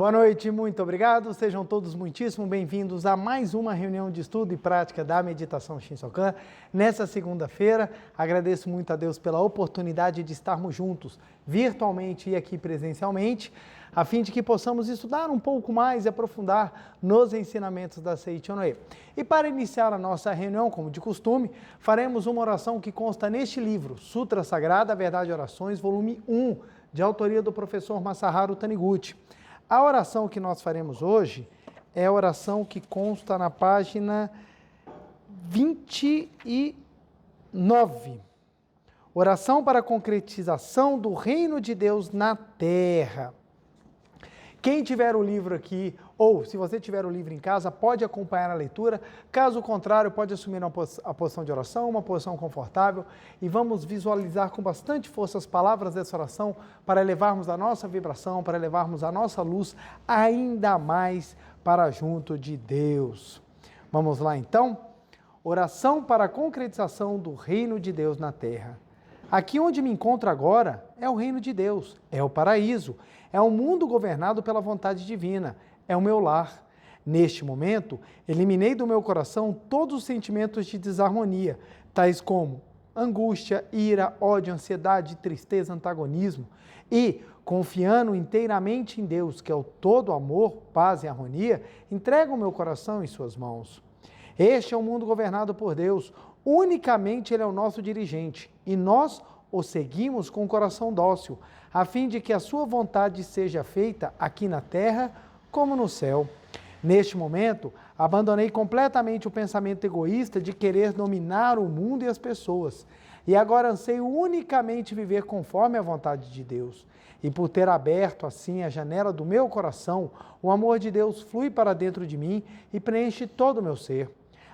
Boa noite, muito obrigado. Sejam todos muitíssimo bem-vindos a mais uma reunião de estudo e prática da Meditação Shinsokan. Nessa segunda-feira, agradeço muito a Deus pela oportunidade de estarmos juntos, virtualmente e aqui presencialmente, a fim de que possamos estudar um pouco mais e aprofundar nos ensinamentos da Seiichi Onoe. E para iniciar a nossa reunião, como de costume, faremos uma oração que consta neste livro, Sutra Sagrada, Verdade e Orações, volume 1, de autoria do professor Masaharu Taniguchi. A oração que nós faremos hoje é a oração que consta na página 29. Oração para a concretização do reino de Deus na Terra. Quem tiver o livro aqui, ou se você tiver o livro em casa, pode acompanhar a leitura. Caso contrário, pode assumir a posição de oração, uma posição confortável, e vamos visualizar com bastante força as palavras dessa oração para elevarmos a nossa vibração, para elevarmos a nossa luz ainda mais para junto de Deus. Vamos lá então? Oração para a concretização do reino de Deus na Terra. Aqui onde me encontro agora é o reino de Deus, é o paraíso, é um mundo governado pela vontade divina, é o meu lar. Neste momento, eliminei do meu coração todos os sentimentos de desarmonia, tais como angústia, ira, ódio, ansiedade, tristeza, antagonismo, e, confiando inteiramente em Deus, que é o todo amor, paz e harmonia, entrego o meu coração em suas mãos. Este é um mundo governado por Deus, unicamente Ele é o nosso dirigente, e nós o seguimos com o coração dócil, a fim de que a sua vontade seja feita aqui na terra como no céu. Neste momento, abandonei completamente o pensamento egoísta de querer dominar o mundo e as pessoas, e agora anseio unicamente viver conforme a vontade de Deus. E por ter aberto assim a janela do meu coração, o amor de Deus flui para dentro de mim e preenche todo o meu ser.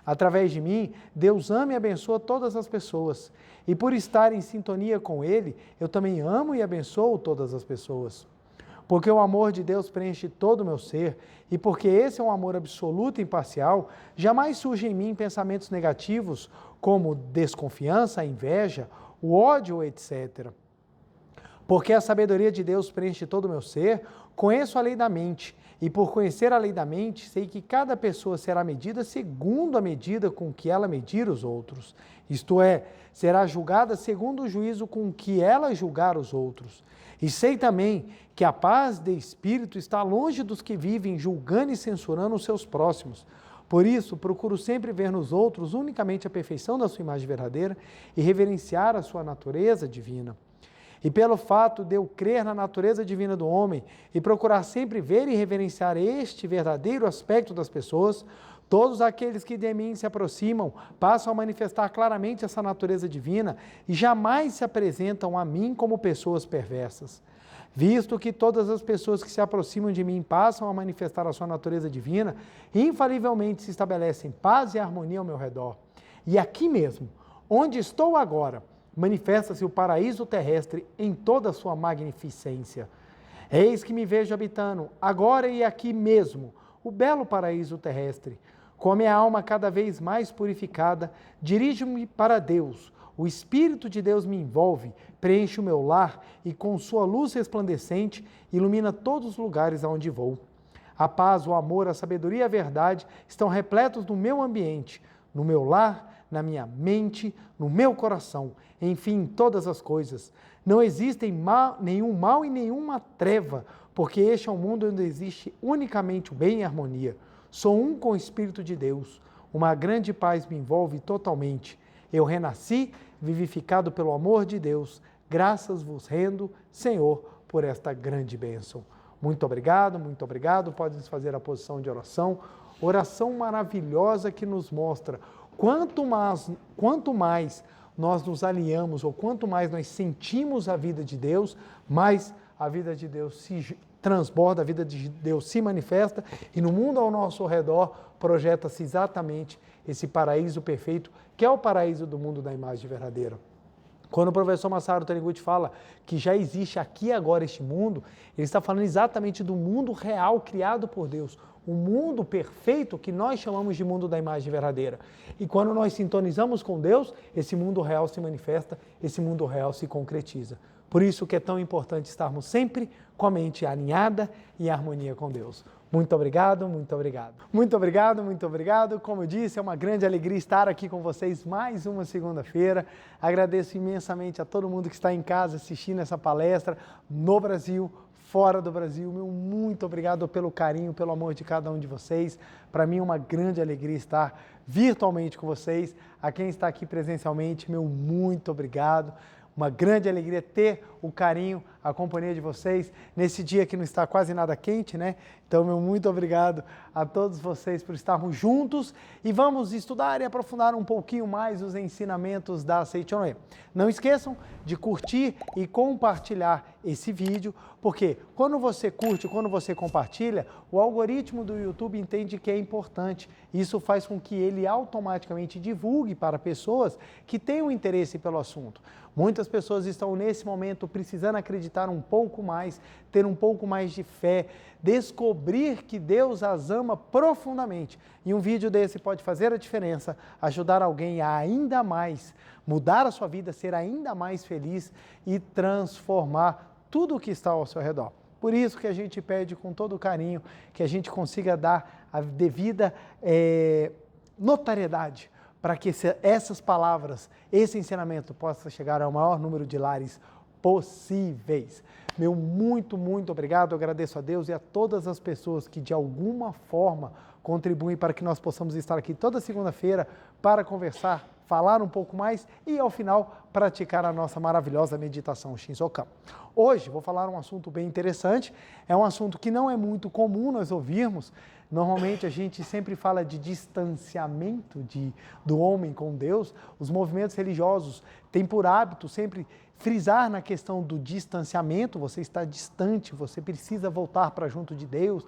Através de mim, Deus ama e abençoa todas as pessoas. E por estar em sintonia com Ele, eu também amo e abençoo todas as pessoas. Porque o amor de Deus preenche todo o meu ser, e porque esse é um amor absoluto e imparcial, jamais surgem em mim pensamentos negativos, como desconfiança, inveja, o ódio, etc. Porque a sabedoria de Deus preenche todo o meu ser, conheço a lei da mente, e por conhecer a lei da mente, sei que cada pessoa será medida segundo a medida com que ela medir os outros. Isto é, será julgada segundo o juízo com que ela julgar os outros. E sei também que a paz de espírito está longe dos que vivem julgando e censurando os seus próximos. Por isso, procuro sempre ver nos outros unicamente a perfeição da sua imagem verdadeira e reverenciar a sua natureza divina. E pelo fato de eu crer na natureza divina do homem e procurar sempre ver e reverenciar este verdadeiro aspecto das pessoas, todos aqueles que de mim se aproximam passam a manifestar claramente essa natureza divina e jamais se apresentam a mim como pessoas perversas. Visto que todas as pessoas que se aproximam de mim passam a manifestar a sua natureza divina, infalivelmente se estabelecem paz e harmonia ao meu redor. E aqui mesmo, onde estou agora, manifesta-se o paraíso terrestre em toda a sua magnificência. Eis que me vejo habitando, agora e aqui mesmo, o belo paraíso terrestre. Com a minha alma cada vez mais purificada, dirijo-me para Deus. O Espírito de Deus me envolve, preenche o meu lar e com sua luz resplandecente ilumina todos os lugares aonde vou. A paz, o amor, a sabedoria e a verdade estão repletos no meu ambiente, no meu lar, na minha mente, no meu coração, enfim, em todas as coisas. Não existem nenhum mal e nenhuma treva, porque este é um mundo onde existe unicamente o bem e a harmonia. Sou um com o Espírito de Deus. Uma grande paz me envolve totalmente. Eu renasci, vivificado pelo amor de Deus. Graças vos rendo, Senhor, por esta grande bênção. Muito obrigado, muito obrigado. Podem fazer a posição de oração. Oração maravilhosa que nos mostra quanto mais nós nos alinhamos ou quanto mais nós sentimos a vida de Deus, mais a vida de Deus se transborda, a vida de Deus se manifesta e no mundo ao nosso redor projeta-se exatamente esse paraíso perfeito, que é o paraíso do mundo da imagem verdadeira. Quando o professor Masaharu Taniguchi fala que já existe aqui agora este mundo, ele está falando exatamente do mundo real criado por Deus, o mundo perfeito que nós chamamos de mundo da imagem verdadeira. E quando nós sintonizamos com Deus, esse mundo real se manifesta, esse mundo real se concretiza. Por isso que é tão importante estarmos sempre com a mente alinhada e em harmonia com Deus. Muito obrigado, muito obrigado. Muito obrigado, muito obrigado. Como eu disse, é uma grande alegria estar aqui com vocês mais uma segunda-feira. Agradeço imensamente a todo mundo que está em casa assistindo essa palestra no Brasil, fora do Brasil. Meu muito obrigado pelo carinho, pelo amor de cada um de vocês. Para mim é uma grande alegria estar virtualmente com vocês. A quem está aqui presencialmente, meu muito obrigado. Uma grande alegria ter o carinho, a companhia de vocês nesse dia que não está quase nada quente, né? Então, meu muito obrigado a todos vocês por estarmos juntos e vamos estudar e aprofundar um pouquinho mais os ensinamentos da Seichonoye. Não esqueçam de curtir e compartilhar esse vídeo, porque quando você curte, quando você compartilha, o algoritmo do YouTube entende que é importante. Isso faz com que ele automaticamente divulgue para pessoas que tenham interesse pelo assunto. Muitas pessoas estão nesse momento precisando acreditar um pouco mais, ter um pouco mais de fé, descobrir que Deus as ama profundamente. E um vídeo desse pode fazer a diferença, ajudar alguém a ainda mais mudar a sua vida, ser ainda mais feliz e transformar tudo o que está ao seu redor. Por isso que a gente pede com todo carinho que a gente consiga dar a devida notariedade para que essas palavras, esse ensinamento possa chegar ao maior número de lares possíveis. Meu muito, muito obrigado, eu agradeço a Deus e a todas as pessoas que de alguma forma contribuem para que nós possamos estar aqui toda segunda-feira para conversar, falar um pouco mais e ao final praticar a nossa maravilhosa meditação Shinsokan. Hoje vou falar um assunto bem interessante, é um assunto que não é muito comum nós ouvirmos. Normalmente a gente sempre fala de distanciamento do homem com Deus. Os movimentos religiosos têm por hábito sempre frisar na questão do distanciamento, você está distante, você precisa voltar para junto de Deus.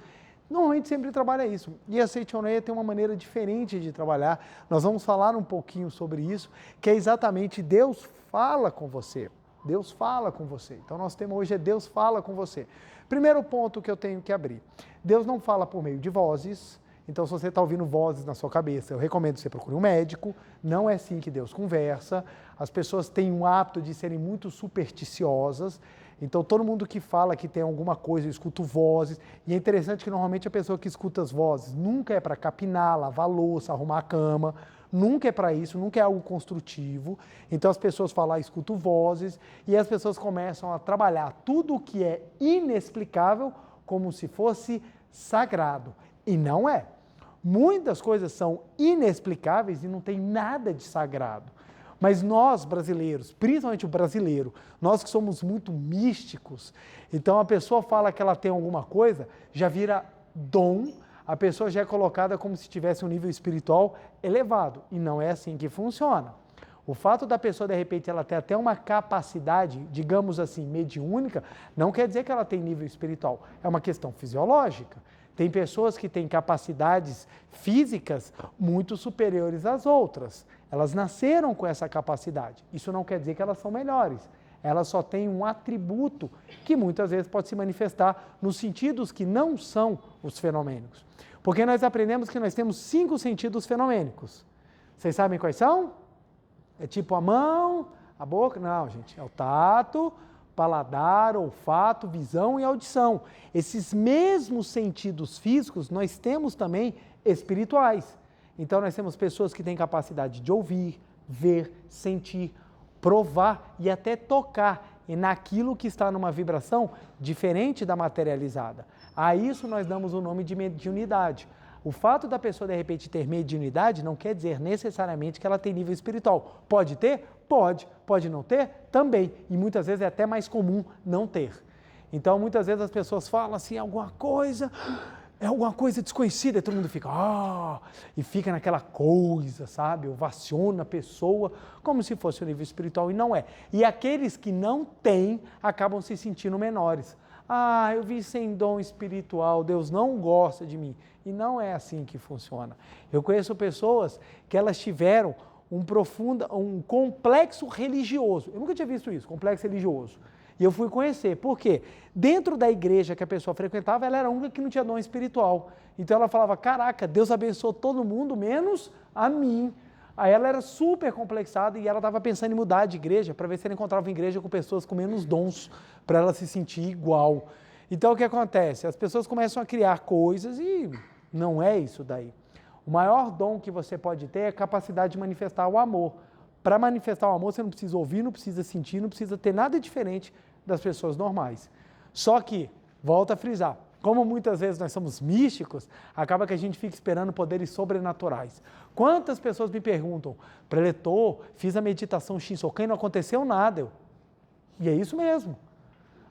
Normalmente sempre trabalha isso. E a Seichonoye tem uma maneira diferente de trabalhar. Nós vamos falar um pouquinho sobre isso, que é exatamente Deus fala com você. Deus fala com você. Então, nosso tema hoje é Deus fala com você. Primeiro ponto que eu tenho que abrir. Deus não fala por meio de vozes. Então, se você está ouvindo vozes na sua cabeça, eu recomendo que você procure um médico. Não é assim que Deus conversa. As pessoas têm um hábito de serem muito supersticiosas. Então, todo mundo que fala que tem alguma coisa, eu escuto vozes. E é interessante que, normalmente, a pessoa que escuta as vozes nunca é para capinar, lavar louça, arrumar a cama. Nunca é para isso, nunca é algo construtivo. Então as pessoas falam, escutam vozes e as pessoas começam a trabalhar tudo o que é inexplicável como se fosse sagrado. E não é. Muitas coisas são inexplicáveis e não tem nada de sagrado. Mas nós brasileiros, principalmente o brasileiro, nós que somos muito místicos, então a pessoa fala que ela tem alguma coisa, já vira dom, a pessoa já é colocada como se tivesse um nível espiritual elevado. E não é assim que funciona. O fato da pessoa, de repente, ela ter até uma capacidade, digamos assim, mediúnica, não quer dizer que ela tem nível espiritual. É uma questão fisiológica. Tem pessoas que têm capacidades físicas muito superiores às outras. Elas nasceram com essa capacidade. Isso não quer dizer que elas são melhores. Elas só têm um atributo que muitas vezes pode se manifestar nos sentidos que não são os fenomênicos. Porque nós aprendemos que nós temos 5 sentidos fenomênicos. Vocês sabem quais são? É tipo a mão, a boca? Não, gente. É o tato, paladar, olfato, visão e audição. Esses mesmos sentidos físicos nós temos também espirituais. Então nós temos pessoas que têm capacidade de ouvir, ver, sentir, provar e até tocar naquilo que está numa vibração diferente da materializada. A isso nós damos o nome de mediunidade. O fato da pessoa, de repente, ter mediunidade não quer dizer necessariamente que ela tem nível espiritual. Pode ter? Pode. Pode não ter? Também. E muitas vezes é até mais comum não ter. Então, muitas vezes as pessoas falam assim, alguma coisa desconhecida, e todo mundo fica, e fica naquela coisa, sabe? Ovaciona a pessoa como se fosse o nível espiritual, e não é. E aqueles que não têm, acabam se sentindo menores. Eu vi sem dom espiritual, Deus não gosta de mim. E não é assim que funciona. Eu conheço pessoas que elas tiveram um complexo religioso. Eu nunca tinha visto isso, complexo religioso. E eu fui conhecer. Por quê? Dentro da igreja que a pessoa frequentava, ela era a única que não tinha dom espiritual. Então ela falava, caraca, Deus abençoou todo mundo, menos a mim. Aí ela era super complexada e ela estava pensando em mudar de igreja para ver se ela encontrava igreja com pessoas com menos dons, para ela se sentir igual. Então o que acontece? As pessoas começam a criar coisas e não é isso daí. O maior dom que você pode ter é a capacidade de manifestar o amor. Para manifestar o amor, você não precisa ouvir, não precisa sentir, não precisa ter nada diferente das pessoas normais. Só que, volta a frisar, como muitas vezes nós somos místicos, acaba que a gente fica esperando poderes sobrenaturais. Quantas pessoas me perguntam, preletor, fiz a meditação Shinsokan e não aconteceu nada. E é isso mesmo.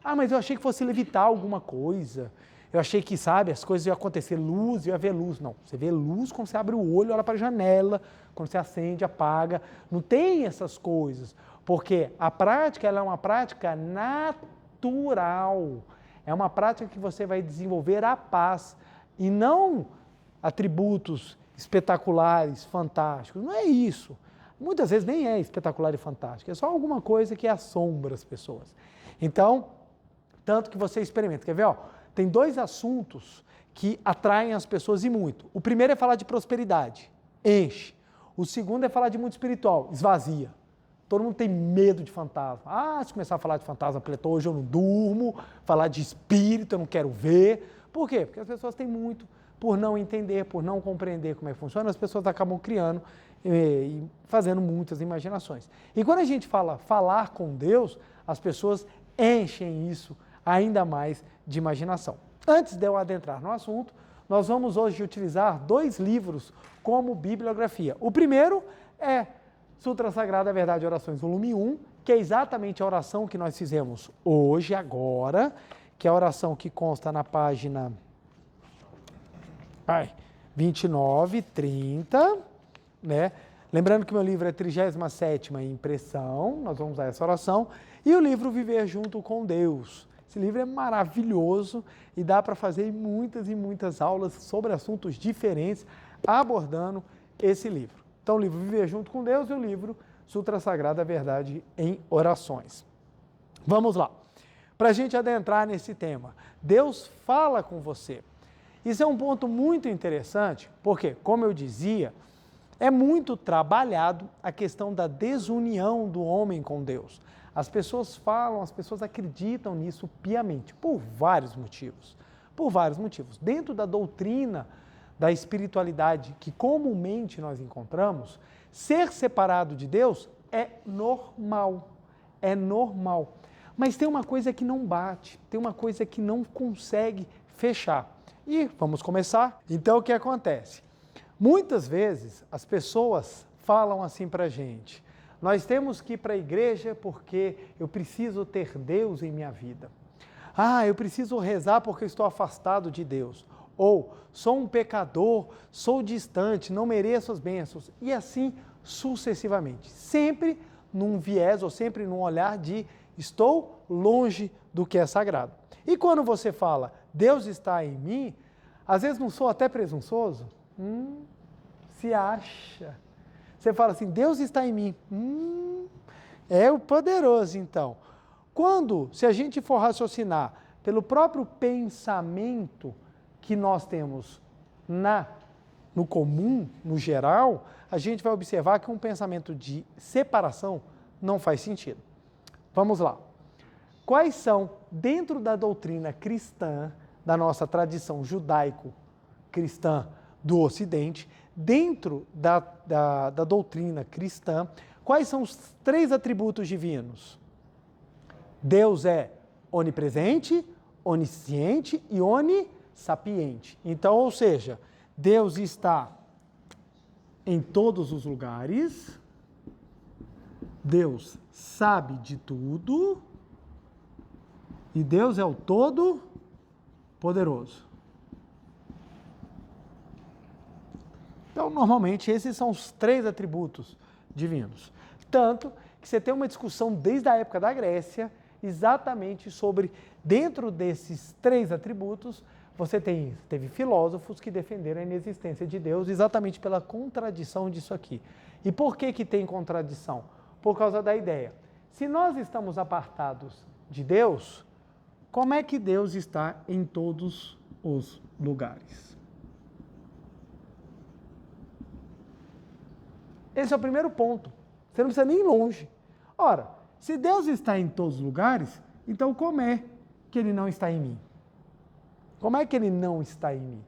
Ah, mas eu achei que fosse levitar alguma coisa. Eu achei que, sabe, as coisas iam acontecer, luz, eu ia ver luz. Não, você vê luz quando você abre o olho, olha para a janela, quando você acende, apaga. Não tem essas coisas, porque a prática ela é uma prática natural. É uma prática que você vai desenvolver a paz e não atributos espetaculares, fantásticos. Não é isso. Muitas vezes nem é espetacular e fantástico, é só alguma coisa que assombra as pessoas. Então, tanto que você experimenta. Quer ver? Ó, tem dois assuntos que atraem as pessoas e muito. O primeiro é falar de prosperidade, enche. O segundo é falar de mundo espiritual, esvazia. Todo mundo tem medo de fantasma. Ah, se começar a falar de fantasma, pletor, hoje eu não durmo, falar de espírito eu não quero ver. Por quê? Porque as pessoas têm muito, por não entender, por não compreender como é que funciona, as pessoas acabam criando e fazendo muitas imaginações. E quando a gente fala falar com Deus, as pessoas enchem isso ainda mais de imaginação. Antes de eu adentrar no assunto, nós vamos hoje utilizar dois livros como bibliografia. O primeiro é Sutra Sagrada Verdade e Orações, volume 1, que é exatamente a oração que nós fizemos hoje, agora, que é a oração que consta na página 29, 30, né? Lembrando que meu livro é 37ª impressão, nós vamos usar essa oração, e o livro Viver Junto com Deus. Esse livro é maravilhoso e dá para fazer muitas e muitas aulas sobre assuntos diferentes abordando esse livro. Então, o livro Viver Junto com Deus e o livro Sutra Sagrada Verdade em Orações. Vamos lá. Para a gente adentrar nesse tema, Deus fala com você. Isso é um ponto muito interessante, porque, como eu dizia, é muito trabalhado a questão da desunião do homem com Deus. As pessoas falam, as pessoas acreditam nisso piamente, por vários motivos. Por vários motivos. Dentro da doutrina da espiritualidade que comumente nós encontramos, ser separado de Deus é normal. É normal. Mas tem uma coisa que não bate, tem uma coisa que não consegue fechar. E vamos começar? Então, o que acontece? Muitas vezes as pessoas falam assim para a gente, nós temos que ir para a igreja porque eu preciso ter Deus em minha vida. Ah, eu preciso rezar porque eu estou afastado de Deus. Ou, sou um pecador, sou distante, não mereço as bênçãos. E assim sucessivamente. Sempre num viés ou sempre num olhar de estou longe do que é sagrado. E quando você fala, Deus está em mim, às vezes não sou até presunçoso? Se acha. Você fala assim, Deus está em mim. É o poderoso, então. Quando, se a gente for raciocinar pelo próprio pensamento que nós temos no comum, no geral, a gente vai observar que um pensamento de separação não faz sentido. Vamos lá. Quais são, dentro da doutrina cristã, da nossa tradição judaico-cristã do Ocidente, dentro da doutrina cristã, quais são os 3 atributos divinos? Deus é onipresente, onisciente e onissapiente. Então, ou seja, Deus está em todos os lugares, Deus sabe de tudo e Deus é o Todo-Poderoso. Então, normalmente, esses são os 3 atributos divinos. Tanto que você tem uma discussão desde a época da Grécia, exatamente sobre, dentro desses 3 atributos, você teve filósofos que defenderam a inexistência de Deus exatamente pela contradição disso aqui. E por que tem contradição? Por causa da ideia. Se nós estamos apartados de Deus, como é que Deus está em todos os lugares? Esse é o primeiro ponto. Você não precisa nem ir longe. Ora, se Deus está em todos os lugares, então como é que Ele não está em mim? Como é que Ele não está em mim?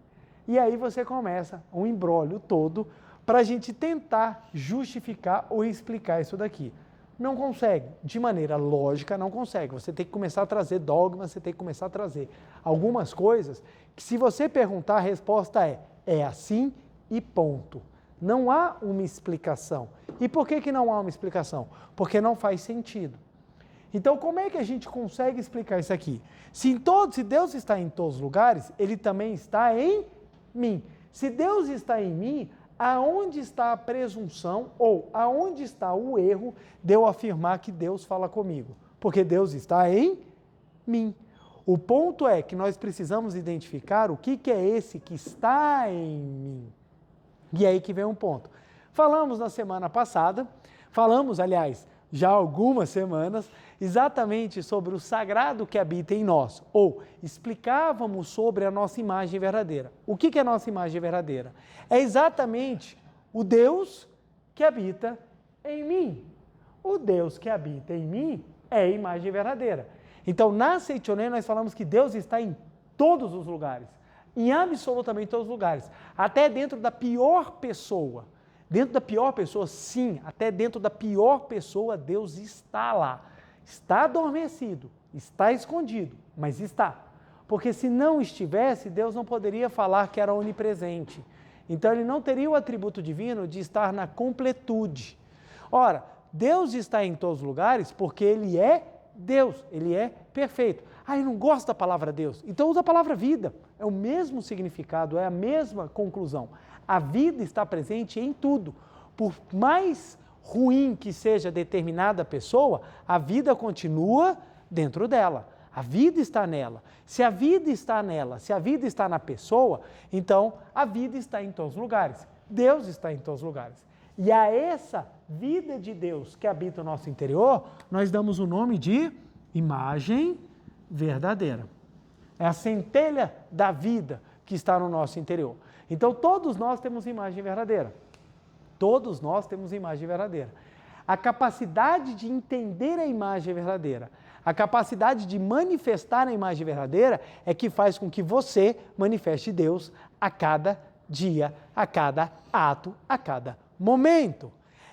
E aí você começa um imbróglio todo para a gente tentar justificar ou explicar isso daqui. Não consegue, de maneira lógica, não consegue. Você tem que começar a trazer dogmas, você tem que começar a trazer algumas coisas que, se você perguntar, a resposta é assim e ponto. Não há uma explicação. E por que não há uma explicação? Porque não faz sentido. Então, como é que a gente consegue explicar isso aqui? Se Deus está em todos os lugares, Ele também está em mim. Se Deus está em mim, aonde está a presunção ou aonde está o erro de eu afirmar que Deus fala comigo? Porque Deus está em mim. O ponto é que nós precisamos identificar o que é esse que está em mim. E aí que vem um ponto. Falamos na semana passada, aliás, já há algumas semanas, exatamente sobre o sagrado que habita em nós, ou explicávamos sobre a nossa imagem verdadeira. O que é a nossa imagem verdadeira? É exatamente o Deus que habita em mim. O Deus que habita em mim é a imagem verdadeira. Então, na Seichonen, nós falamos que Deus está em todos os lugares, em absolutamente todos os lugares, até dentro da pior pessoa. Dentro da pior pessoa, sim, até dentro da pior pessoa, Deus está lá. Está adormecido, está escondido, mas está. Porque se não estivesse, Deus não poderia falar que era onipresente. Então, ele não teria o atributo divino de estar na completude. Ora, Deus está em todos os lugares porque Ele é Deus, Ele é perfeito. Eu não gosto da palavra Deus. Então, usa a palavra vida. É o mesmo significado, é a mesma conclusão. A vida está presente em tudo. Por mais ruim que seja determinada pessoa, a vida continua dentro dela. A vida está nela. Se a vida está nela, se a vida está na pessoa, então a vida está em todos os lugares. Deus está em todos os lugares. E a essa vida de Deus que habita o nosso interior, nós damos o nome de imagem verdadeira. É a centelha da vida que está no nosso interior. Então, todos nós temos imagem verdadeira. Todos nós temos imagem verdadeira. A capacidade de entender a imagem verdadeira, a capacidade de manifestar a imagem verdadeira é que faz com que você manifeste Deus a cada dia, a cada ato, a cada momento.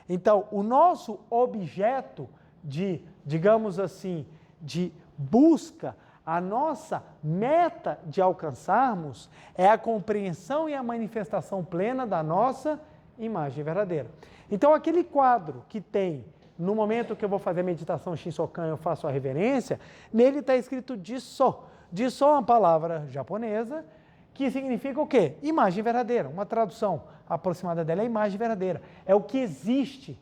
Então, o nosso objeto de, digamos assim, de busca, a nossa meta de alcançarmos é a compreensão e a manifestação plena da nossa imagem verdadeira. Então, aquele quadro que tem, no momento que eu vou fazer a meditação Shinsokan, eu faço a reverência, nele está escrito Jisso. Jisso é uma palavra japonesa que significa o quê? Imagem verdadeira. Uma tradução aproximada dela é imagem verdadeira. É o que existe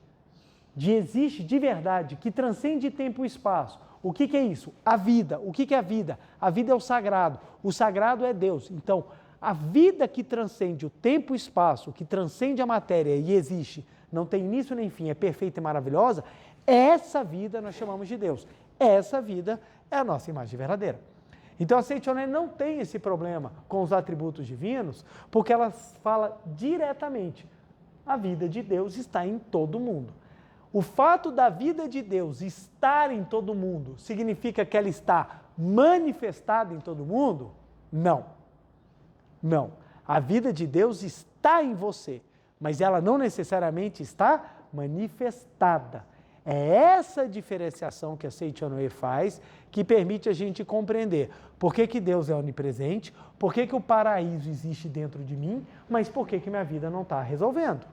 de verdade, que transcende tempo e espaço. O que é isso? A vida. O que é a vida? A vida é o sagrado. O sagrado é Deus. Então, a vida que transcende o tempo e espaço, que transcende a matéria e existe, não tem início nem fim, é perfeita e maravilhosa, essa vida nós chamamos de Deus. Essa vida é a nossa imagem verdadeira. Então, a Seichonen não tem esse problema com os atributos divinos, porque ela fala diretamente. A vida de Deus está em todo mundo. O fato da vida de Deus estar em todo mundo significa que ela está manifestada em todo mundo? Não. Não. A vida de Deus está em você, mas ela não necessariamente está manifestada. É essa diferenciação que a Seichonen faz que permite a gente compreender por que Deus é onipresente, por que o paraíso existe dentro de mim, mas por que minha vida não está resolvendo?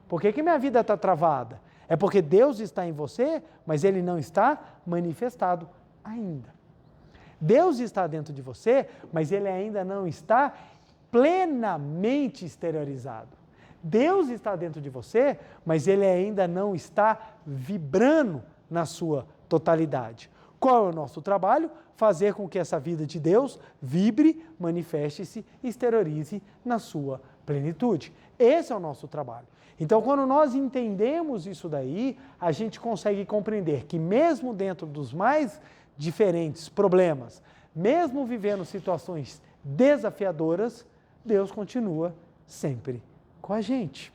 Por que minha vida está travada? É porque Deus está em você, mas Ele não está manifestado ainda. Deus está dentro de você, mas Ele ainda não está plenamente exteriorizado. Deus está dentro de você, mas Ele ainda não está vibrando na sua totalidade. Qual é o nosso trabalho? Fazer com que essa vida de Deus vibre, manifeste-se, exteriorize na sua plenitude. Esse é o nosso trabalho. Então, quando nós entendemos isso daí, a gente consegue compreender que mesmo dentro dos mais diferentes problemas, mesmo vivendo situações desafiadoras, Deus continua sempre com a gente.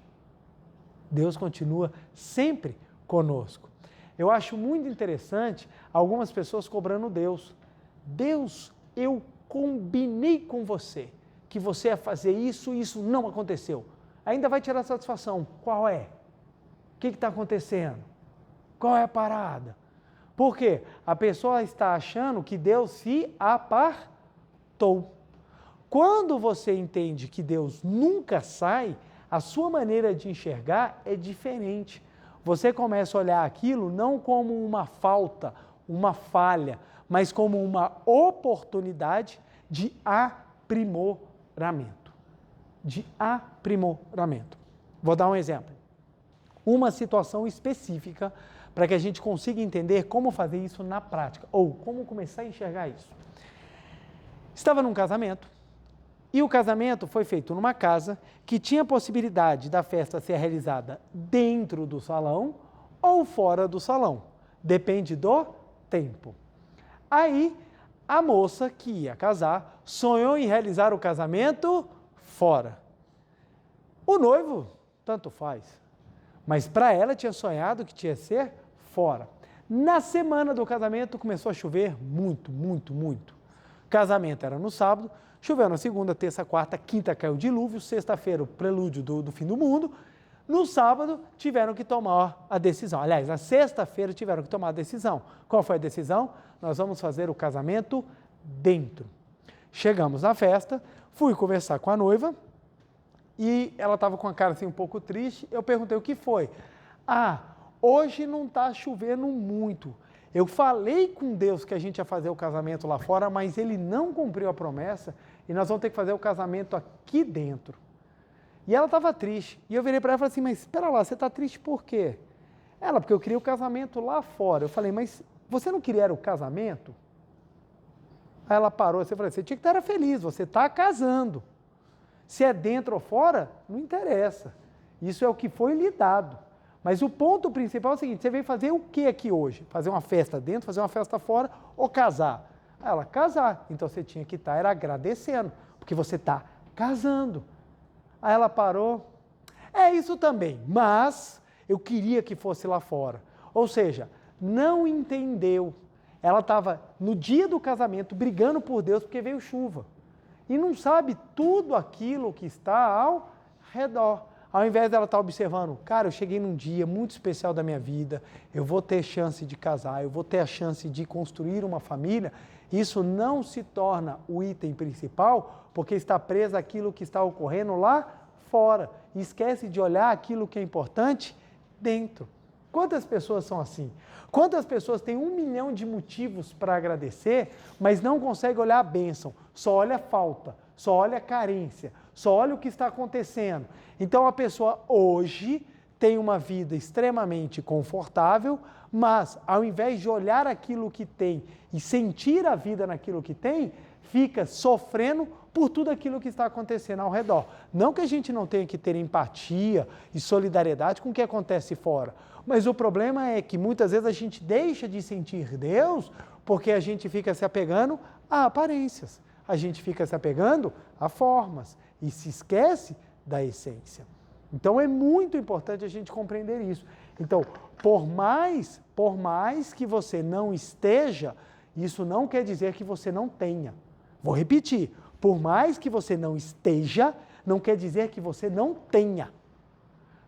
Deus continua sempre conosco. Eu acho muito interessante algumas pessoas cobrando Deus. Deus, eu combinei com você que você ia fazer isso e isso não aconteceu. Ainda vai tirar satisfação. Qual é? O que está acontecendo? Qual é a parada? Por quê? A pessoa está achando que Deus se apartou. Quando você entende que Deus nunca sai, a sua maneira de enxergar é diferente. Você começa a olhar aquilo não como uma falta, uma falha, mas como uma oportunidade de aprimoramento. De aprimoramento. Vou dar um exemplo. Uma situação específica para que a gente consiga entender como fazer isso na prática, ou como começar a enxergar isso. Estava num casamento, e o casamento foi feito numa casa que tinha a possibilidade da festa ser realizada dentro do salão ou fora do salão. Depende do tempo. Aí, a moça que ia casar sonhou em realizar o casamento fora. O noivo, tanto faz. Mas para ela tinha sonhado que tinha que ser fora. Na semana do casamento começou a chover muito. O casamento era no sábado, choveu na segunda, terça, quarta, quinta caiu dilúvio, sexta-feira o prelúdio do fim do mundo. No sábado tiveram que tomar a decisão. Aliás, na sexta-feira tiveram que tomar a decisão. Qual foi a decisão? Nós vamos fazer o casamento dentro. Chegamos na festa, fui conversar com a noiva e ela estava com a cara assim um pouco triste. Eu perguntei o que foi. Hoje não está chovendo muito. Eu falei com Deus que a gente ia fazer o casamento lá fora, mas Ele não cumpriu a promessa e nós vamos ter que fazer o casamento aqui dentro. E ela estava triste. E eu virei para ela e falei assim, mas espera lá, você está triste por quê? Ela, porque eu queria o casamento lá fora. Eu falei, mas você não queria o casamento? Aí ela parou, você falou, você tinha que estar feliz, você está casando. Se é dentro ou fora, não interessa. Isso é o que foi lhe dado. Mas o ponto principal é o seguinte, você veio fazer o que aqui hoje? Fazer uma festa dentro, fazer uma festa fora ou casar? Ela, casar. Então você tinha que estar agradecendo, porque você está casando. Aí ela parou, é isso também, mas eu queria que fosse lá fora. Ou seja, não entendeu. Ela estava no dia do casamento brigando por Deus porque veio chuva. E não sabe tudo aquilo que está ao redor. Ao invés dela estar observando, cara, eu cheguei num dia muito especial da minha vida, eu vou ter chance de casar, eu vou ter a chance de construir uma família, isso não se torna o item principal, porque está preso àquilo que está ocorrendo lá fora. E esquece de olhar aquilo que é importante dentro. Quantas pessoas são assim? Quantas pessoas têm 1 milhão de motivos para agradecer, mas não conseguem olhar a bênção, só olha a falta, só olha a carência, só olha o que está acontecendo. Então a pessoa hoje tem uma vida extremamente confortável, mas ao invés de olhar aquilo que tem e sentir a vida naquilo que tem, fica sofrendo por tudo aquilo que está acontecendo ao redor. Não que a gente não tenha que ter empatia e solidariedade com o que acontece fora, mas o problema é que muitas vezes a gente deixa de sentir Deus porque a gente fica se apegando a aparências, a gente fica se apegando a formas e se esquece da essência. Então é muito importante a gente compreender isso. Então, por mais que você não esteja, isso não quer dizer que você não tenha. Vou repetir, por mais que você não esteja, não quer dizer que você não tenha.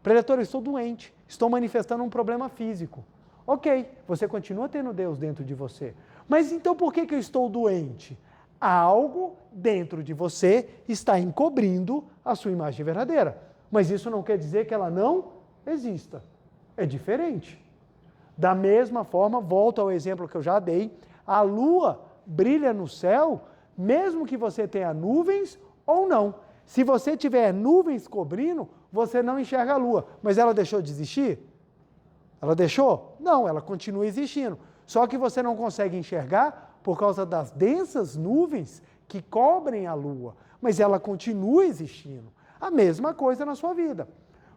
Preletor, eu estou doente, estou manifestando um problema físico. Ok, você continua tendo Deus dentro de você. Mas então por que eu estou doente? Algo dentro de você está encobrindo a sua imagem verdadeira. Mas isso não quer dizer que ela não exista. É diferente. Da mesma forma, volto ao exemplo que eu já dei, a lua brilha no céu, mesmo que você tenha nuvens ou não. Se você tiver nuvens cobrindo, você não enxerga a lua. Mas ela deixou de existir? Ela deixou? Não, ela continua existindo. Só que você não consegue enxergar por causa das densas nuvens que cobrem a lua. Mas ela continua existindo. A mesma coisa na sua vida.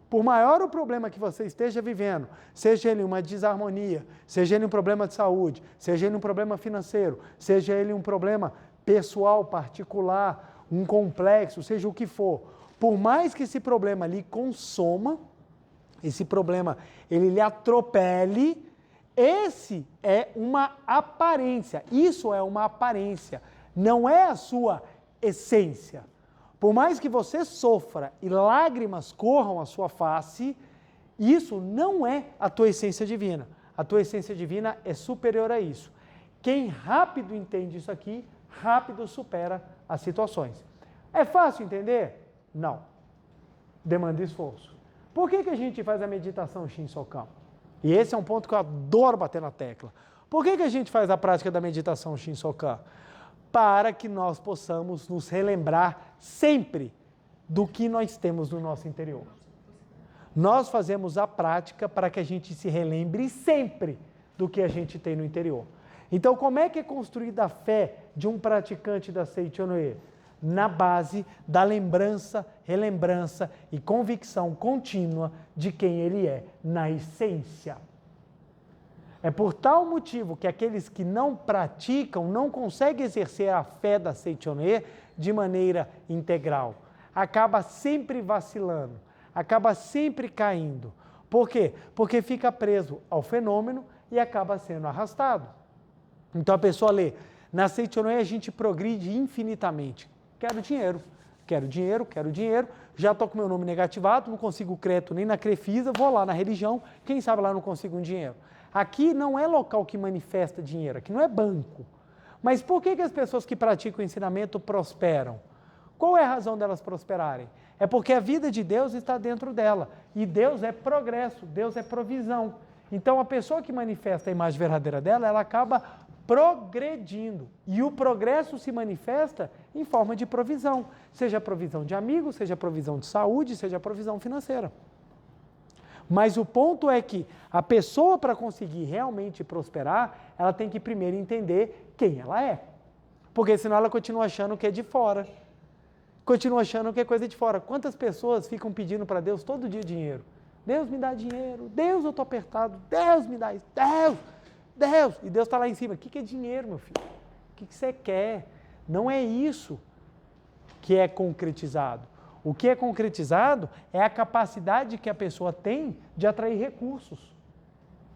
Por maior o problema que você esteja vivendo, seja ele uma desarmonia, seja ele um problema de saúde, seja ele um problema financeiro, seja ele um problema pessoal, particular, um complexo, seja o que for, por mais que esse problema lhe consoma, esse problema, ele lhe atropele, esse é uma aparência. Isso é uma aparência, não é a sua essência. Por mais que você sofra e lágrimas corram à sua face, isso não é a tua essência divina. A tua essência divina é superior a isso. Quem rápido entende isso aqui, rápido supera as situações. É fácil entender? Não. Demanda esforço. Por que a gente faz a meditação Shinsokan? E esse é um ponto que eu adoro bater na tecla. Por que a gente faz a prática da meditação Shinsokan? Para que nós possamos nos relembrar sempre do que nós temos no nosso interior. Nós fazemos a prática para que a gente se relembre sempre do que a gente tem no interior. Então, como é que é construída a fé de um praticante da Seichonoye? Na base da lembrança, relembrança e convicção contínua de quem ele é, na essência. É por tal motivo que aqueles que não praticam não conseguem exercer a fé da Seichonoye de maneira integral. Acaba sempre vacilando, acaba sempre caindo. Por quê? Porque fica preso ao fenômeno e acaba sendo arrastado. Então a pessoa lê, na Seichonoye a gente progride infinitamente. Quero dinheiro, quero dinheiro, quero dinheiro, já estou com meu nome negativado, não consigo crédito nem na Crefisa, vou lá na religião, quem sabe lá não consigo um dinheiro. Aqui não é local que manifesta dinheiro, aqui não é banco. Mas por que as pessoas que praticam o ensinamento prosperam? Qual é a razão delas prosperarem? É porque a vida de Deus está dentro dela. E Deus é progresso, Deus é provisão. Então a pessoa que manifesta a imagem verdadeira dela, ela acaba progredindo. E o progresso se manifesta em forma de provisão. Seja provisão de amigos, seja provisão de saúde, seja provisão financeira. Mas o ponto é que a pessoa, para conseguir realmente prosperar, ela tem que primeiro entender quem ela é. Porque senão ela continua achando que é de fora. Continua achando que é coisa de fora. Quantas pessoas ficam pedindo para Deus todo dia dinheiro? Deus me dá dinheiro, Deus eu estou apertado, Deus me dá isso, Deus. E Deus está lá em cima. O que é dinheiro, meu filho? O que você quer? Não é isso que é concretizado. O que é concretizado é a capacidade que a pessoa tem de atrair recursos.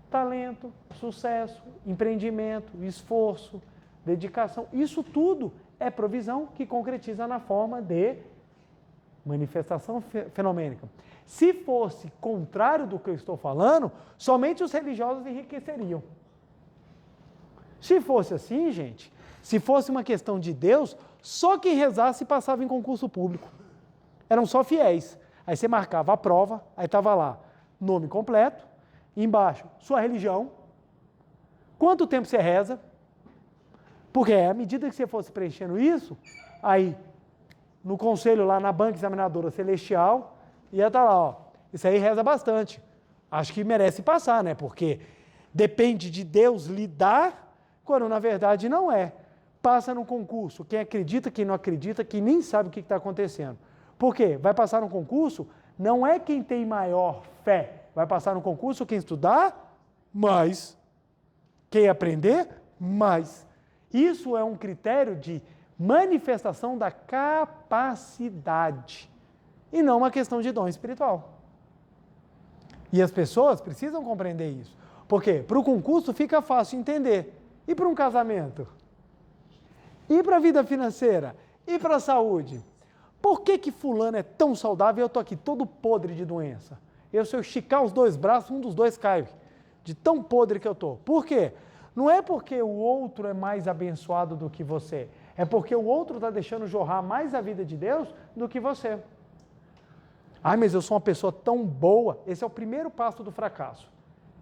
Talento, sucesso, empreendimento, esforço, dedicação. Isso tudo é provisão que concretiza na forma de manifestação fenomênica. Se fosse contrário do que eu estou falando, somente os religiosos enriqueceriam. Se fosse assim, gente, se fosse uma questão de Deus, só quem rezasse passava em concurso público. Eram só fiéis. Aí você marcava a prova, aí estava lá, nome completo, embaixo, sua religião, quanto tempo você reza, porque à medida que você fosse preenchendo isso, aí no conselho lá na banca examinadora celestial, ia estar lá, ó, isso aí reza bastante. Acho que merece passar, né? Porque depende de Deus lhe dar, quando na verdade não é. Passa no concurso, quem acredita, quem não acredita, quem nem sabe o que está acontecendo. Por quê? Vai passar no concurso, não é quem tem maior fé. Vai passar no concurso quem estudar mais. Quem aprender mais. Isso é um critério de manifestação da capacidade. E não uma questão de dom espiritual. E as pessoas precisam compreender isso. Por quê? Para o concurso fica fácil entender. E para um casamento? E para a vida financeira? E para a saúde? Por que fulano é tão saudável e eu estou aqui todo podre de doença? Se eu esticar os dois braços, um dos dois cai, de tão podre que eu estou. Por quê? Não é porque o outro é mais abençoado do que você, é porque o outro está deixando jorrar mais a vida de Deus do que você. Ai, mas eu sou uma pessoa tão boa. Esse é o primeiro passo do fracasso.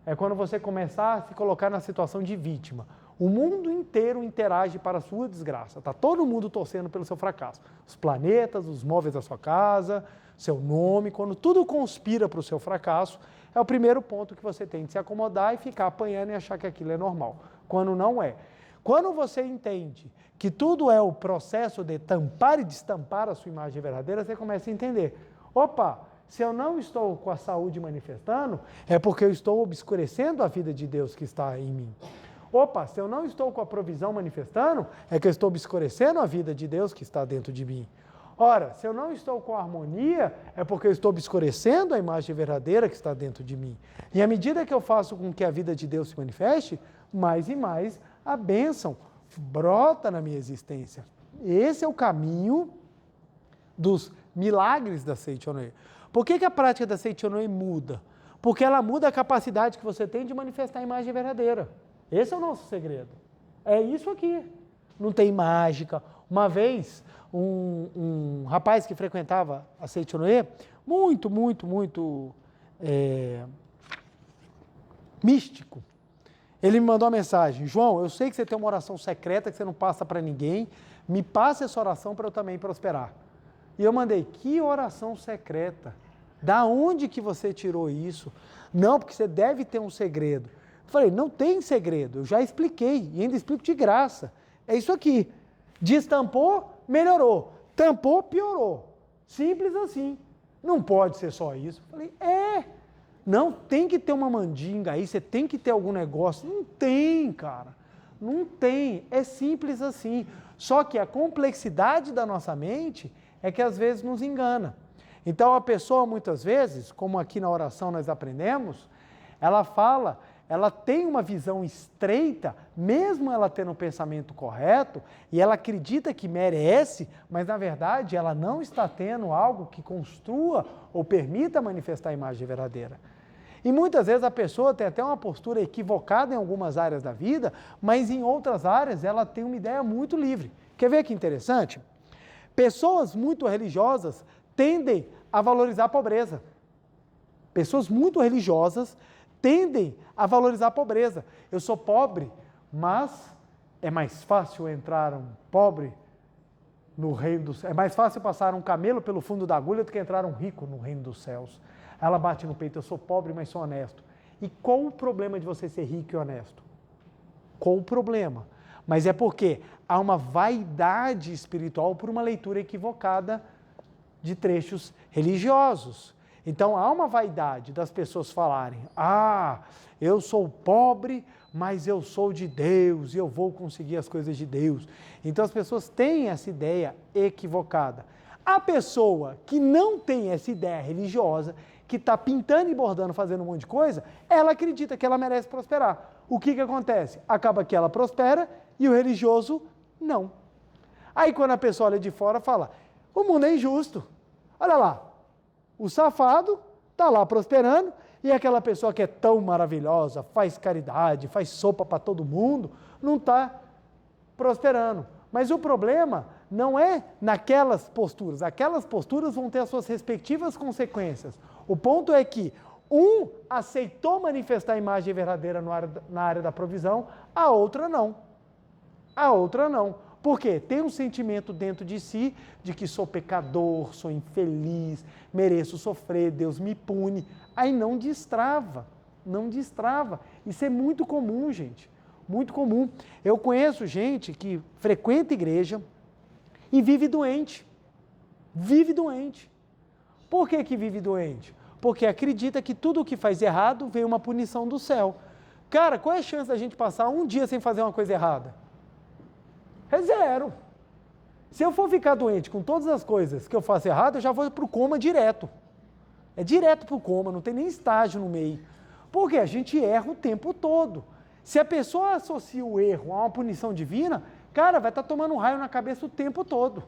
É quando você começar a se colocar na situação de vítima. O mundo inteiro interage para a sua desgraça. Está todo mundo torcendo pelo seu fracasso. Os planetas, os móveis da sua casa, seu nome, quando tudo conspira para o seu fracasso, é o primeiro ponto que você tem de se acomodar e ficar apanhando e achar que aquilo é normal. Quando não é. Quando você entende que tudo é o processo de tampar e destampar a sua imagem verdadeira, você começa a entender. Opa, se eu não estou com a saúde manifestando, é porque eu estou obscurecendo a vida de Deus que está em mim. Opa, se eu não estou com a provisão manifestando, é que eu estou obscurecendo a vida de Deus que está dentro de mim. Ora, se eu não estou com harmonia, é porque eu estou obscurecendo a imagem verdadeira que está dentro de mim. E à medida que eu faço com que a vida de Deus se manifeste, mais e mais a bênção brota na minha existência. Esse é o caminho dos milagres da Seichonoye. Por que a prática da Seichonoye muda? Porque ela muda a capacidade que você tem de manifestar a imagem verdadeira. Esse é o nosso segredo. É isso aqui. Não tem mágica. Uma vez, um rapaz que frequentava a Seichonoye, muito místico, ele me mandou uma mensagem: João, eu sei que você tem uma oração secreta que você não passa para ninguém, me passa essa oração para eu também prosperar. E eu mandei: que oração secreta? Da onde que você tirou isso? Não, porque você deve ter um segredo. Eu falei: não tem segredo, eu já expliquei e ainda explico de graça. É isso aqui. Destampou, melhorou. Tampou, piorou. Simples assim. Não pode ser só isso. Eu falei: não, tem que ter uma mandinga aí, você tem que ter algum negócio. Não tem, cara. Não tem. É simples assim. Só que a complexidade da nossa mente é que às vezes nos engana. Então a pessoa muitas vezes, como aqui na oração nós aprendemos, ela tem uma visão estreita, mesmo ela tendo um pensamento correto, e ela acredita que merece, mas na verdade ela não está tendo algo que construa ou permita manifestar a imagem verdadeira. E muitas vezes a pessoa tem até uma postura equivocada em algumas áreas da vida, mas em outras áreas ela tem uma ideia muito livre. Quer ver que interessante? Pessoas muito religiosas tendem a valorizar a pobreza. Pessoas muito religiosas tendem a valorizar a pobreza. Eu sou pobre, mas é mais fácil entrar um pobre no reino dos céus. É mais fácil passar um camelo pelo fundo da agulha do que entrar um rico no reino dos céus. Ela bate no peito: eu sou pobre, mas sou honesto. E qual o problema de você ser rico e honesto? Qual o problema? Mas é porque há uma vaidade espiritual por uma leitura equivocada de trechos religiosos. Então há uma vaidade das pessoas falarem: eu sou pobre, mas eu sou de Deus e eu vou conseguir as coisas de Deus. Então as pessoas têm essa ideia equivocada. A pessoa que não tem essa ideia religiosa, que está pintando e bordando, fazendo um monte de coisa, ela acredita que ela merece prosperar. O que acontece? Acaba que ela prospera e o religioso não. Aí quando a pessoa olha de fora, fala: o mundo é injusto. Olha lá, o safado está lá prosperando e aquela pessoa que é tão maravilhosa, faz caridade, faz sopa para todo mundo, não está prosperando. Mas o problema não é naquelas posturas. Aquelas posturas vão ter as suas respectivas consequências. O ponto é que um aceitou manifestar a imagem verdadeira na área da provisão, a outra não. A outra não. Por quê? Tem um sentimento dentro de si de que sou pecador, sou infeliz, mereço sofrer, Deus me pune. Aí não destrava, não destrava. Isso é muito comum, gente, muito comum. Eu conheço gente que frequenta igreja e vive doente. Vive doente. Por que vive doente? Porque acredita que tudo o que faz errado vem uma punição do céu. Cara, qual é a chance da gente passar um dia sem fazer uma coisa errada? É zero. Se eu for ficar doente com todas as coisas que eu faço errado, eu já vou para o coma direto. É direto para o coma, não tem nem estágio no meio. Porque a gente erra o tempo todo. Se a pessoa associa o erro a uma punição divina, cara, vai estar tomando um raio na cabeça o tempo todo.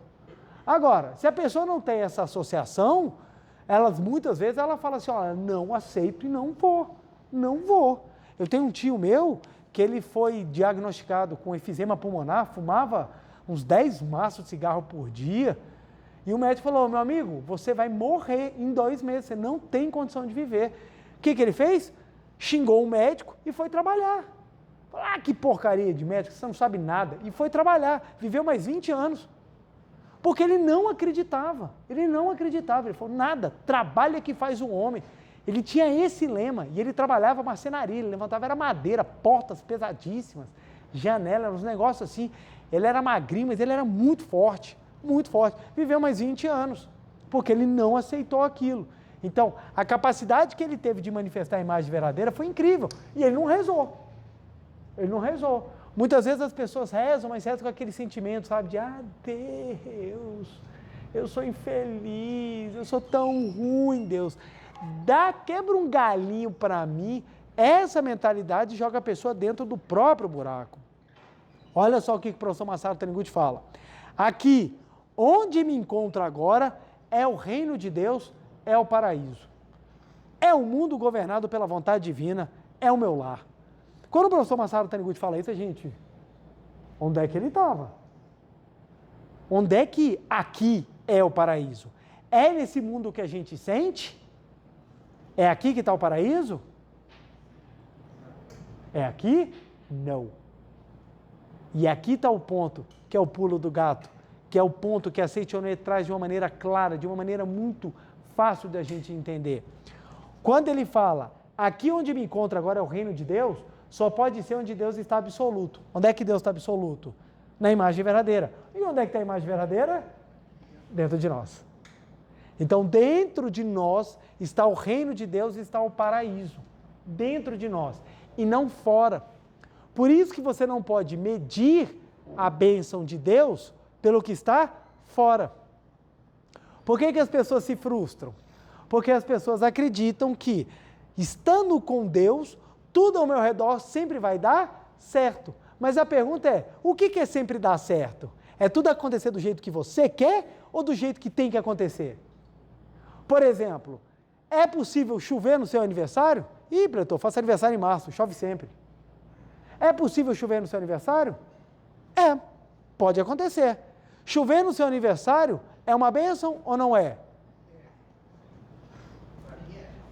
Agora, se a pessoa não tem essa associação, muitas vezes ela fala assim: ó, não aceito e não vou. Não vou. Eu tenho um tio meu que ele foi diagnosticado com efizema pulmonar, fumava uns 10 maços de cigarro por dia, e o médico falou: meu amigo, você vai morrer em 2 meses, você não tem condição de viver. O que ele fez? Xingou o médico e foi trabalhar. Que porcaria de médico, você não sabe nada. E foi trabalhar, viveu mais 20 anos. Porque ele não acreditava, ele falou: nada, trabalho é que faz o homem. Ele tinha esse lema, e ele trabalhava marcenaria, ele levantava, era madeira, portas pesadíssimas, janela, uns negócios assim. Ele era magrinho, mas ele era muito forte, viveu mais 20 anos, porque ele não aceitou aquilo. Então, a capacidade que ele teve de manifestar a imagem verdadeira foi incrível, e ele não rezou. Muitas vezes as pessoas rezam, mas rezam com aquele sentimento, sabe, de Deus, eu sou infeliz, eu sou tão ruim, Deus. Quebra um galinho para mim. Essa mentalidade joga a pessoa dentro do próprio buraco. Olha só o que o professor Masaru Taniguchi fala. Aqui, onde me encontro agora, é o reino de Deus, é o paraíso. É o mundo governado pela vontade divina, é o meu lar. Quando o professor Masaru Taniguchi fala isso, gente, onde é que ele estava? Onde é que aqui é o paraíso? É nesse mundo que a gente sente? É aqui que está o paraíso? É aqui? Não. E aqui está o ponto, que é o pulo do gato, que é o ponto que a Seichoné traz de uma maneira clara, de uma maneira muito fácil da gente entender. Quando ele fala, aqui onde me encontro agora é o reino de Deus, só pode ser onde Deus está absoluto. Onde é que Deus está absoluto? Na imagem verdadeira. E onde é que está a imagem verdadeira? Dentro de nós. Então, dentro de nós está o reino de Deus e está o paraíso. Dentro de nós. E não fora. Por isso que você não pode medir a bênção de Deus pelo que está fora. Por que as pessoas se frustram? Porque as pessoas acreditam que, estando com Deus, tudo ao meu redor sempre vai dar certo. Mas a pergunta é, o que é sempre dar certo? É tudo acontecer do jeito que você quer ou do jeito que tem que acontecer? Por exemplo, é possível chover no seu aniversário? Ih, Bretor, faço aniversário em março, chove sempre. É possível chover no seu aniversário? É, pode acontecer. Chover no seu aniversário é uma bênção ou não é?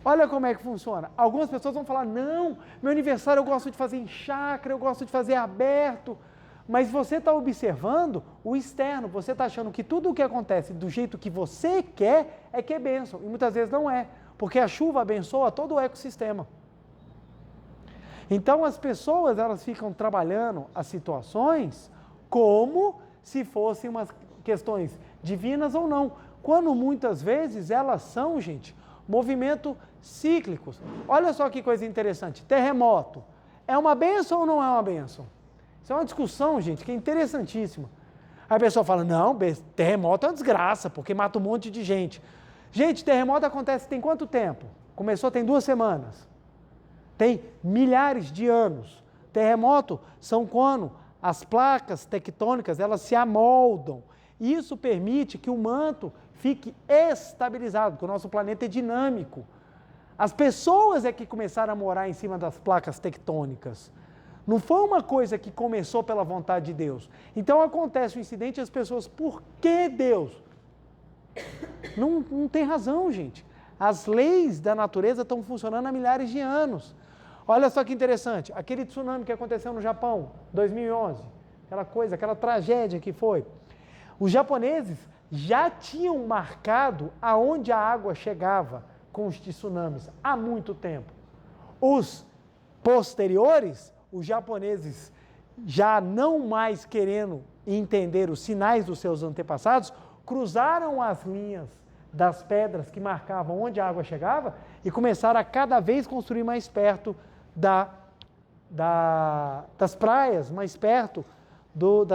Olha como é que funciona. Algumas pessoas vão falar, não, meu aniversário eu gosto de fazer em chácara, eu gosto de fazer aberto. Mas você está observando o externo, você está achando que tudo o que acontece do jeito que você quer é que é bênção. E muitas vezes não é, porque a chuva abençoa todo o ecossistema. Então as pessoas elas ficam trabalhando as situações como se fossem umas questões divinas ou não. Quando muitas vezes elas são, gente, movimentos cíclicos. Olha só que coisa interessante, terremoto. É uma bênção ou não é uma bênção? Isso é uma discussão, gente, que é interessantíssima. Aí a pessoa fala, não, terremoto é uma desgraça, porque mata um monte de gente. Gente, terremoto acontece tem quanto tempo? Começou tem 2 semanas. Tem milhares de anos. Terremoto são quando as placas tectônicas, elas se amoldam. Isso permite que o manto fique estabilizado, porque o nosso planeta é dinâmico. As pessoas é que começaram a morar em cima das placas tectônicas. Não foi uma coisa que começou pela vontade de Deus. Então acontece o incidente e as pessoas, por que Deus? Não tem razão, gente. As leis da natureza estão funcionando há milhares de anos. Olha só que interessante, aquele tsunami que aconteceu no Japão, 2011, aquela coisa, aquela tragédia que foi. Os japoneses já tinham marcado aonde a água chegava com os tsunamis há muito tempo. Os posteriores, os japoneses já não mais querendo entender os sinais dos seus antepassados, cruzaram as linhas das pedras que marcavam onde a água chegava e começaram a cada vez construir mais perto das praias, mais perto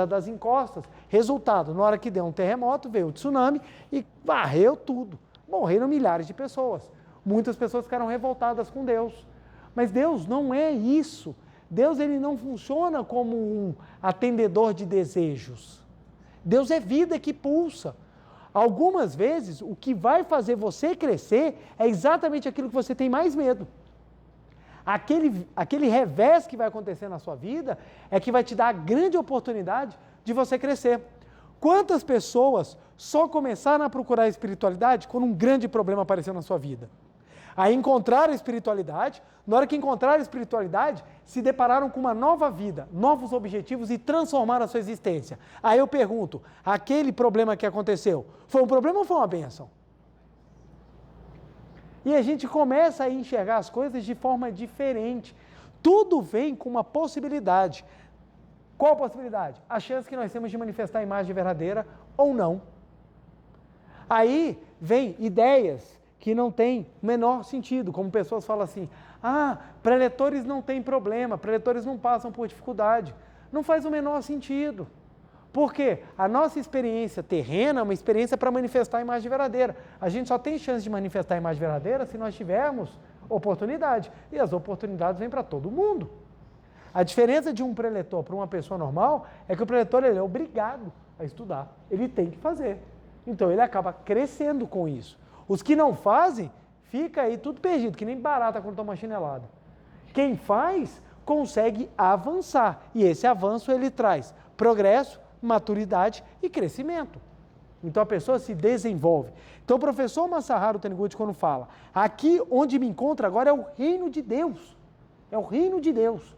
das encostas. Resultado, na hora que deu um terremoto, veio o tsunami e varreu tudo. Morreram milhares de pessoas. Muitas pessoas ficaram revoltadas com Deus. Mas Deus não é isso. Deus ele não funciona como um atendedor de desejos. Deus é vida que pulsa. Algumas vezes, o que vai fazer você crescer é exatamente aquilo que você tem mais medo. Aquele revés que vai acontecer na sua vida é que vai te dar a grande oportunidade de você crescer. Quantas pessoas só começaram a procurar a espiritualidade quando um grande problema apareceu na sua vida? Aí encontraram a espiritualidade, na hora que encontraram a espiritualidade, se depararam com uma nova vida, novos objetivos e transformaram a sua existência. Aí eu pergunto, aquele problema que aconteceu, foi um problema ou foi uma bênção? E a gente começa a enxergar as coisas de forma diferente. Tudo vem com uma possibilidade. Qual possibilidade? A chance que nós temos de manifestar a imagem verdadeira ou não. Aí vem ideias que não têm o menor sentido, como pessoas falam assim, preletores não têm problema, preletores não passam por dificuldade. Não faz o menor sentido. Porque a nossa experiência terrena é uma experiência para manifestar a imagem verdadeira. A gente só tem chance de manifestar a imagem verdadeira se nós tivermos oportunidade. E as oportunidades vêm para todo mundo. A diferença de um preletor para uma pessoa normal é que o preletor ele é obrigado a estudar. Ele tem que fazer. Então ele acaba crescendo com isso. Os que não fazem, fica aí tudo perdido, que nem barata quando toma chinelada. Quem faz, consegue avançar. E esse avanço ele traz progresso, maturidade e crescimento. Então a pessoa se desenvolve. Então o professor Masaharu Taniguchi, quando fala, aqui onde me encontro agora é o reino de Deus. É o reino de Deus.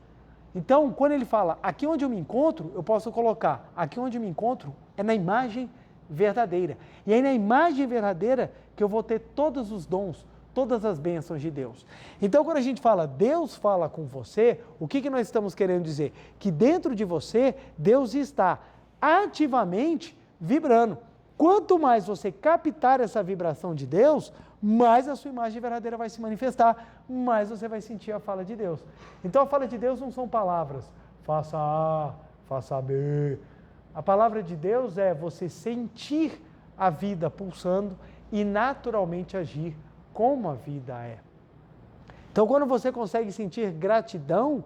Então, quando ele fala, aqui onde eu me encontro, eu posso colocar, aqui onde eu me encontro é na imagem verdadeira. E é na imagem verdadeira que eu vou ter todos os dons, todas as bênçãos de Deus. Então, quando a gente fala, Deus fala com você, o que nós estamos querendo dizer? Que dentro de você, Deus está ativamente vibrando. Quanto mais você captar essa vibração de Deus, mais a sua imagem verdadeira vai se manifestar, mais você vai sentir a fala de Deus. Então a fala de Deus não são palavras, faça A, faça B. A palavra de Deus é você sentir a vida pulsando e naturalmente agir como a vida é. Então quando você consegue sentir gratidão,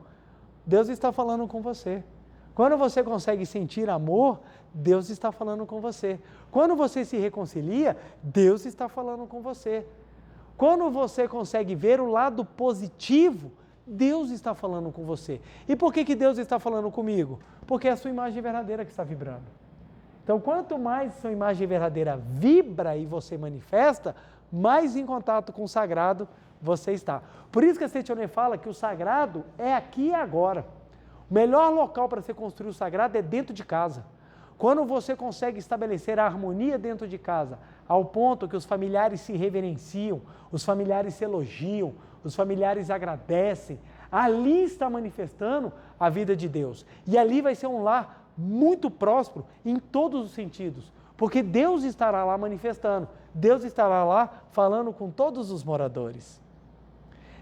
Deus está falando com você. Quando você consegue sentir amor, Deus está falando com você. Quando você se reconcilia, Deus está falando com você. Quando você consegue ver o lado positivo, Deus está falando com você. E por que Deus está falando comigo? Porque é a sua imagem verdadeira que está vibrando. Então, quanto mais sua imagem verdadeira vibra e você manifesta, mais em contato com o sagrado você está. Por isso que a Seitione fala que o sagrado é aqui e agora. O melhor local para você construir o sagrado é dentro de casa. Quando você consegue estabelecer a harmonia dentro de casa, ao ponto que os familiares se reverenciam, os familiares se elogiam, os familiares agradecem, ali está manifestando a vida de Deus. E ali vai ser um lar muito próspero em todos os sentidos, porque Deus estará lá manifestando, Deus estará lá falando com todos os moradores.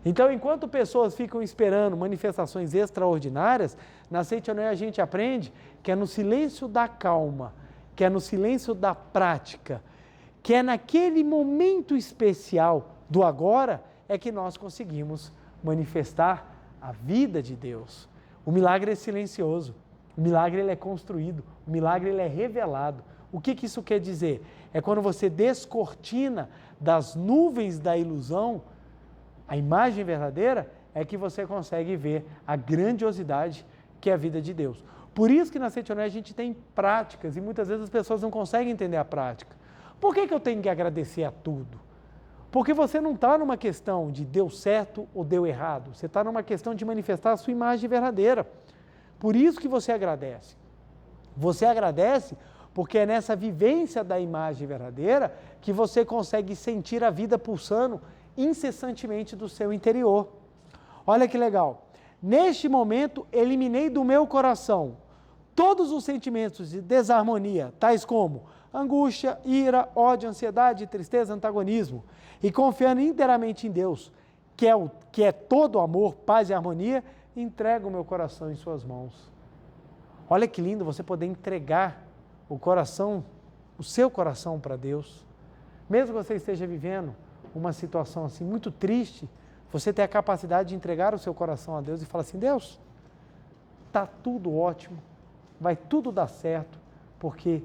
Então, enquanto pessoas ficam esperando manifestações extraordinárias, na Seitione a gente aprende que é no silêncio da calma, que é no silêncio da prática, que é naquele momento especial do agora, é que nós conseguimos manifestar a vida de Deus. O milagre é silencioso, o milagre ele é construído, o milagre ele é revelado. O que isso quer dizer? É quando você descortina das nuvens da ilusão, a imagem verdadeira, é que você consegue ver a grandiosidade que é a vida de Deus. Por isso que na Seitione a gente tem práticas e muitas vezes as pessoas não conseguem entender a prática. Por que eu tenho que agradecer a tudo? Porque você não está numa questão de deu certo ou deu errado. Você está numa questão de manifestar a sua imagem verdadeira. Por isso que você agradece. Você agradece porque é nessa vivência da imagem verdadeira que você consegue sentir a vida pulsando incessantemente do seu interior. Olha que legal. Neste momento, eliminei do meu coração todos os sentimentos de desarmonia, tais como angústia, ira, ódio, ansiedade, tristeza, antagonismo, e confiando inteiramente em Deus, que é todo amor, paz e harmonia, entrego o meu coração em suas mãos. Olha que lindo você poder entregar o coração, o seu coração para Deus. Mesmo que você esteja vivendo uma situação assim muito triste, você tem a capacidade de entregar o seu coração a Deus e falar assim, Deus, está tudo ótimo, vai tudo dar certo, porque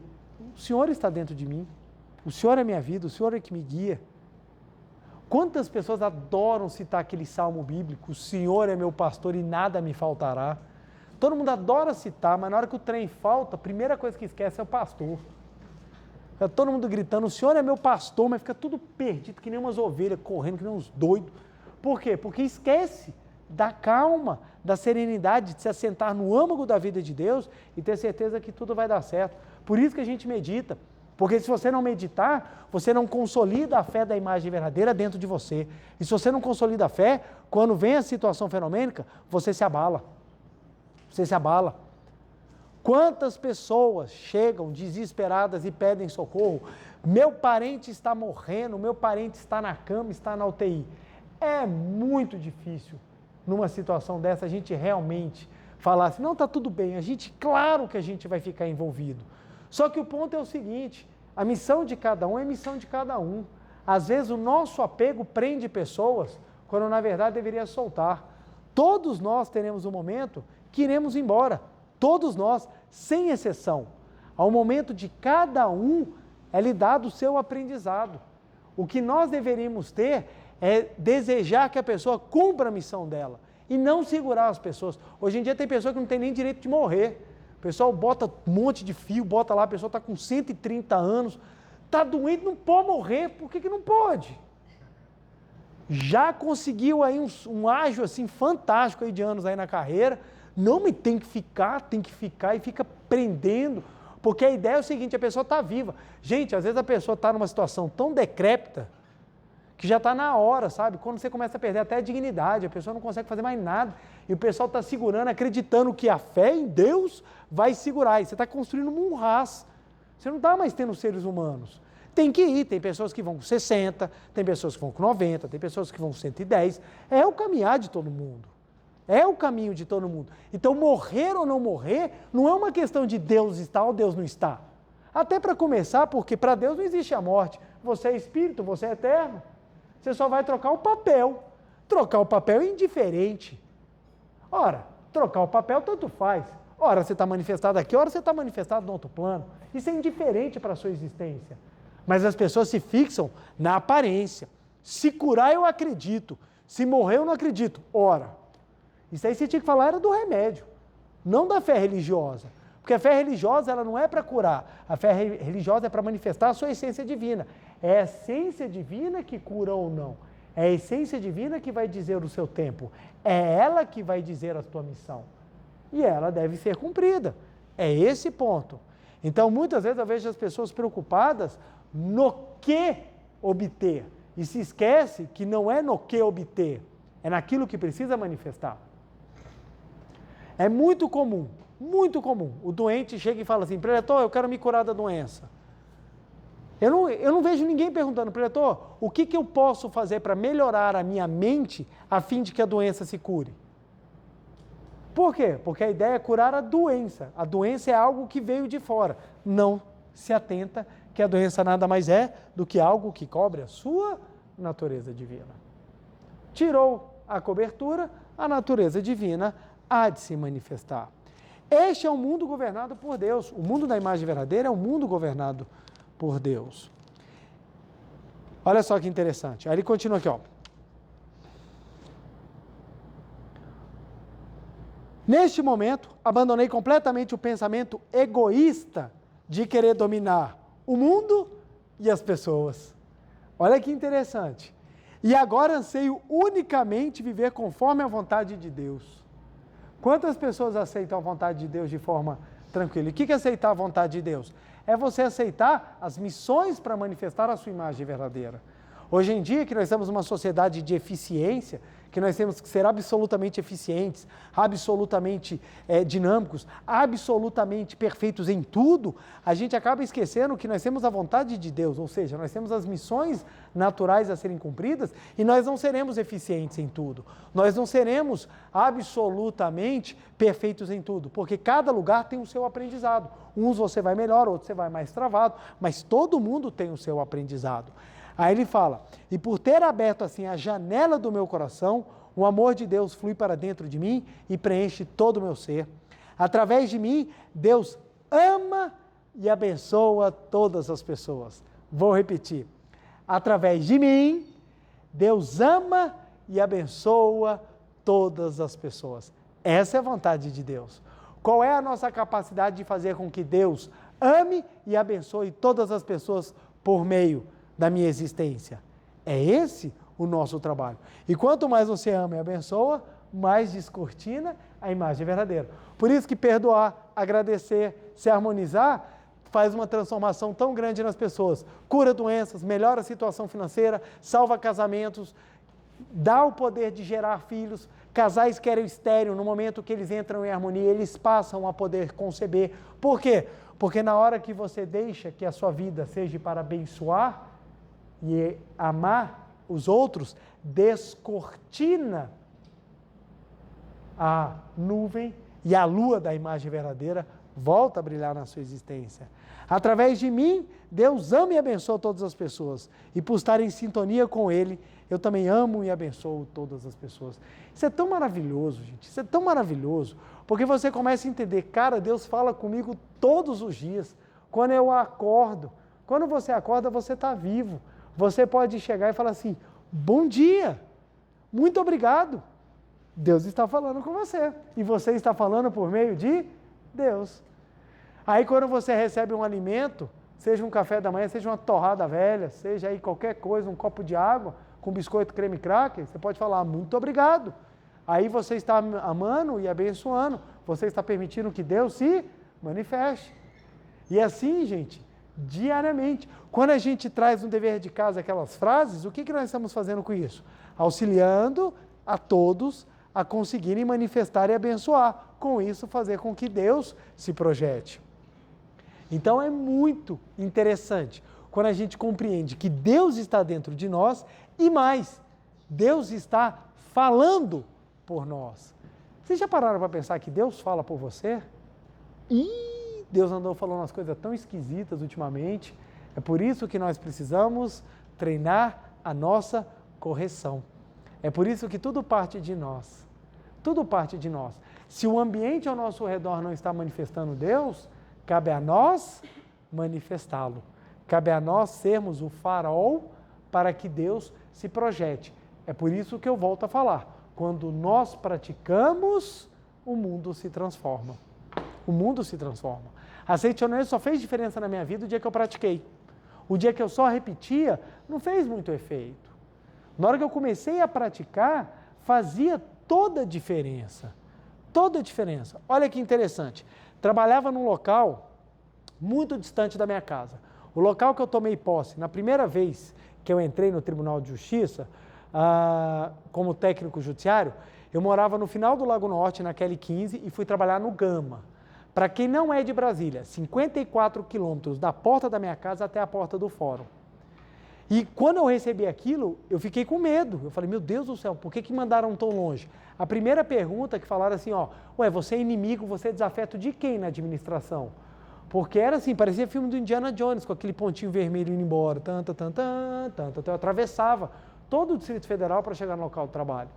o Senhor está dentro de mim, o Senhor é minha vida, o Senhor é que me guia. Quantas pessoas adoram citar aquele salmo bíblico, o Senhor é meu pastor e nada me faltará. Todo mundo adora citar, mas na hora que o trem falta, a primeira coisa que esquece é o pastor. Fica todo mundo gritando, o Senhor é meu pastor, mas fica tudo perdido, que nem umas ovelhas, correndo, que nem uns doidos. Por quê? Porque esquece da calma, da serenidade, de se assentar no âmago da vida de Deus e ter certeza que tudo vai dar certo. Por isso que a gente medita, porque se você não meditar, você não consolida a fé da imagem verdadeira dentro de você. E se você não consolida a fé, quando vem a situação fenomênica, você se abala. Você se abala. Quantas pessoas chegam desesperadas e pedem socorro? Meu parente está morrendo, meu parente está na cama, está na UTI. É muito difícil, numa situação dessa, a gente realmente falar assim, não, está tudo bem, claro que a gente vai ficar envolvido. Só que o ponto é o seguinte, a missão de cada um é a missão de cada um. Às vezes o nosso apego prende pessoas, quando na verdade deveria soltar. Todos nós teremos um momento que iremos embora, todos nós, sem exceção. Ao momento de cada um é lhe dado o seu aprendizado. O que nós deveríamos ter é desejar que a pessoa cumpra a missão dela e não segurar as pessoas. Hoje em dia tem pessoa que não tem nem direito de morrer. O pessoal bota um monte de fio, bota lá, a pessoa está com 130 anos, está doente, não pode morrer, por que não pode? Já conseguiu aí um ágio assim fantástico aí de anos aí na carreira, não me tem que ficar e fica prendendo, porque a ideia é o seguinte, a pessoa está viva. Gente, às vezes a pessoa está numa situação tão decrépita, que já está na hora, sabe? Quando você começa a perder até a dignidade, a pessoa não consegue fazer mais nada, e o pessoal está segurando, acreditando que a fé em Deus vai segurar, e você está construindo um Munhás, você não está mais tendo seres humanos. Tem que ir, tem pessoas que vão com 60, tem pessoas que vão com 90, tem pessoas que vão com 110, é o caminhar de todo mundo, é o caminho de todo mundo. Então morrer ou não morrer, não é uma questão de Deus está ou Deus não está. Até para começar, porque para Deus não existe a morte, você é espírito, você é eterno. Você só vai trocar o papel. Trocar o papel é indiferente. Ora, trocar o papel tanto faz. Ora você está manifestado aqui, ora você está manifestado no outro plano. Isso é indiferente para a sua existência. Mas as pessoas se fixam na aparência. Se curar, eu acredito. Se morrer, eu não acredito. Ora, isso aí você tinha que falar era do remédio, não da fé religiosa. Porque a fé religiosa ela não é para curar. A fé religiosa é para manifestar a sua essência divina. É a essência divina que cura ou não. É a essência divina que vai dizer o seu tempo. É ela que vai dizer a tua missão. E ela deve ser cumprida. É esse ponto. Então, muitas vezes eu vejo as pessoas preocupadas no que obter. E se esquece que não é no que obter, é naquilo que precisa manifestar. É muito comum, o doente chega e fala assim, preletor, eu quero me curar da doença. Eu não vejo ninguém perguntando, preletor, o que eu posso fazer para melhorar a minha mente a fim de que a doença se cure? Por quê? Porque a ideia é curar a doença. A doença é algo que veio de fora. Não se atenta que a doença nada mais é do que algo que cobre a sua natureza divina. Tirou a cobertura, a natureza divina há de se manifestar. Este é um mundo governado por Deus. O mundo da imagem verdadeira é um mundo governado por Deus. Olha só que interessante. Aí ele continua aqui, ó. Neste momento, abandonei completamente o pensamento egoísta de querer dominar o mundo e as pessoas. Olha que interessante. E agora anseio unicamente viver conforme a vontade de Deus. Quantas pessoas aceitam a vontade de Deus de forma tranquila? E o que é aceitar a vontade de Deus? É você aceitar as missões para manifestar a sua imagem verdadeira. Hoje em dia, que nós estamos numa sociedade de eficiência, que nós temos que ser absolutamente eficientes, absolutamente dinâmicos, absolutamente perfeitos em tudo, a gente acaba esquecendo que nós temos a vontade de Deus, ou seja, nós temos as missões naturais a serem cumpridas e nós não seremos eficientes em tudo. Nós não seremos absolutamente perfeitos em tudo, porque cada lugar tem o seu aprendizado. Uns você vai melhor, outros você vai mais travado, mas todo mundo tem o seu aprendizado. Aí ele fala, e por ter aberto assim a janela do meu coração, o amor de Deus flui para dentro de mim e preenche todo o meu ser. Através de mim, Deus ama e abençoa todas as pessoas. Vou repetir. Através de mim, Deus ama e abençoa todas as pessoas. Essa é a vontade de Deus. Qual é a nossa capacidade de fazer com que Deus ame e abençoe todas as pessoas por meio da minha existência? É esse o nosso trabalho. E quanto mais você ama e abençoa, mais descortina a imagem verdadeira. Por isso que perdoar, agradecer, se harmonizar, faz uma transformação tão grande nas pessoas. Cura doenças, melhora a situação financeira, salva casamentos, dá o poder de gerar filhos. Casais que eram estéril, no momento que eles entram em harmonia, eles passam a poder conceber. Por quê? Porque na hora que você deixa que a sua vida seja para abençoar e amar os outros, descortina a nuvem e a lua da imagem verdadeira volta a brilhar na sua existência. Através de mim, Deus ama e abençoa todas as pessoas. E por estar em sintonia com Ele, eu também amo e abençoo todas as pessoas. Isso é tão maravilhoso, gente. Isso é tão maravilhoso. Porque você começa a entender, cara, Deus fala comigo todos os dias. Quando eu acordo. Quando você acorda, você está vivo. Você pode chegar e falar assim, bom dia, muito obrigado. Deus está falando com você. E você está falando por meio de Deus. Aí quando você recebe um alimento, seja um café da manhã, seja uma torrada velha, seja aí qualquer coisa, um copo de água, com biscoito, creme cracker, você pode falar, muito obrigado. Aí você está amando e abençoando, você está permitindo que Deus se manifeste. E assim, gente, diariamente. Quando a gente traz no dever de casa aquelas frases, o que nós estamos fazendo com isso? Auxiliando a todos a conseguirem manifestar e abençoar. Com isso, fazer com que Deus se projete. Então é muito interessante quando a gente compreende que Deus está dentro de nós e mais, Deus está falando por nós. Vocês já pararam para pensar que Deus fala por você? Deus andou falando umas coisas tão esquisitas ultimamente. É por isso que nós precisamos treinar a nossa correção. É por isso que tudo parte de nós. Tudo parte de nós. Se o ambiente ao nosso redor não está manifestando Deus, cabe a nós manifestá-lo. Cabe a nós sermos o farol para que Deus se projete. É por isso que eu volto a falar. Quando nós praticamos, o mundo se transforma. O mundo se transforma. A Aceite Honesto só fez diferença na minha vida o dia que eu pratiquei. O dia que eu só repetia, não fez muito efeito. Na hora que eu comecei a praticar, fazia toda a diferença. Toda a diferença. Olha que interessante. Trabalhava num local muito distante da minha casa. O local que eu tomei posse, na primeira vez que eu entrei no Tribunal de Justiça, como técnico judiciário, eu morava no final do Lago Norte, na Kelly 15, e fui trabalhar no Gama. Para quem não é de Brasília, 54 quilômetros da porta da minha casa até a porta do fórum. E quando eu recebi aquilo, eu fiquei com medo. Eu falei, meu Deus do céu, por que mandaram tão longe? A primeira pergunta que falaram assim, você é inimigo, você é desafeto de quem na administração? Porque era assim, parecia filme do Indiana Jones, com aquele pontinho vermelho indo embora. Eu atravessava todo o Distrito Federal para chegar no local do trabalho.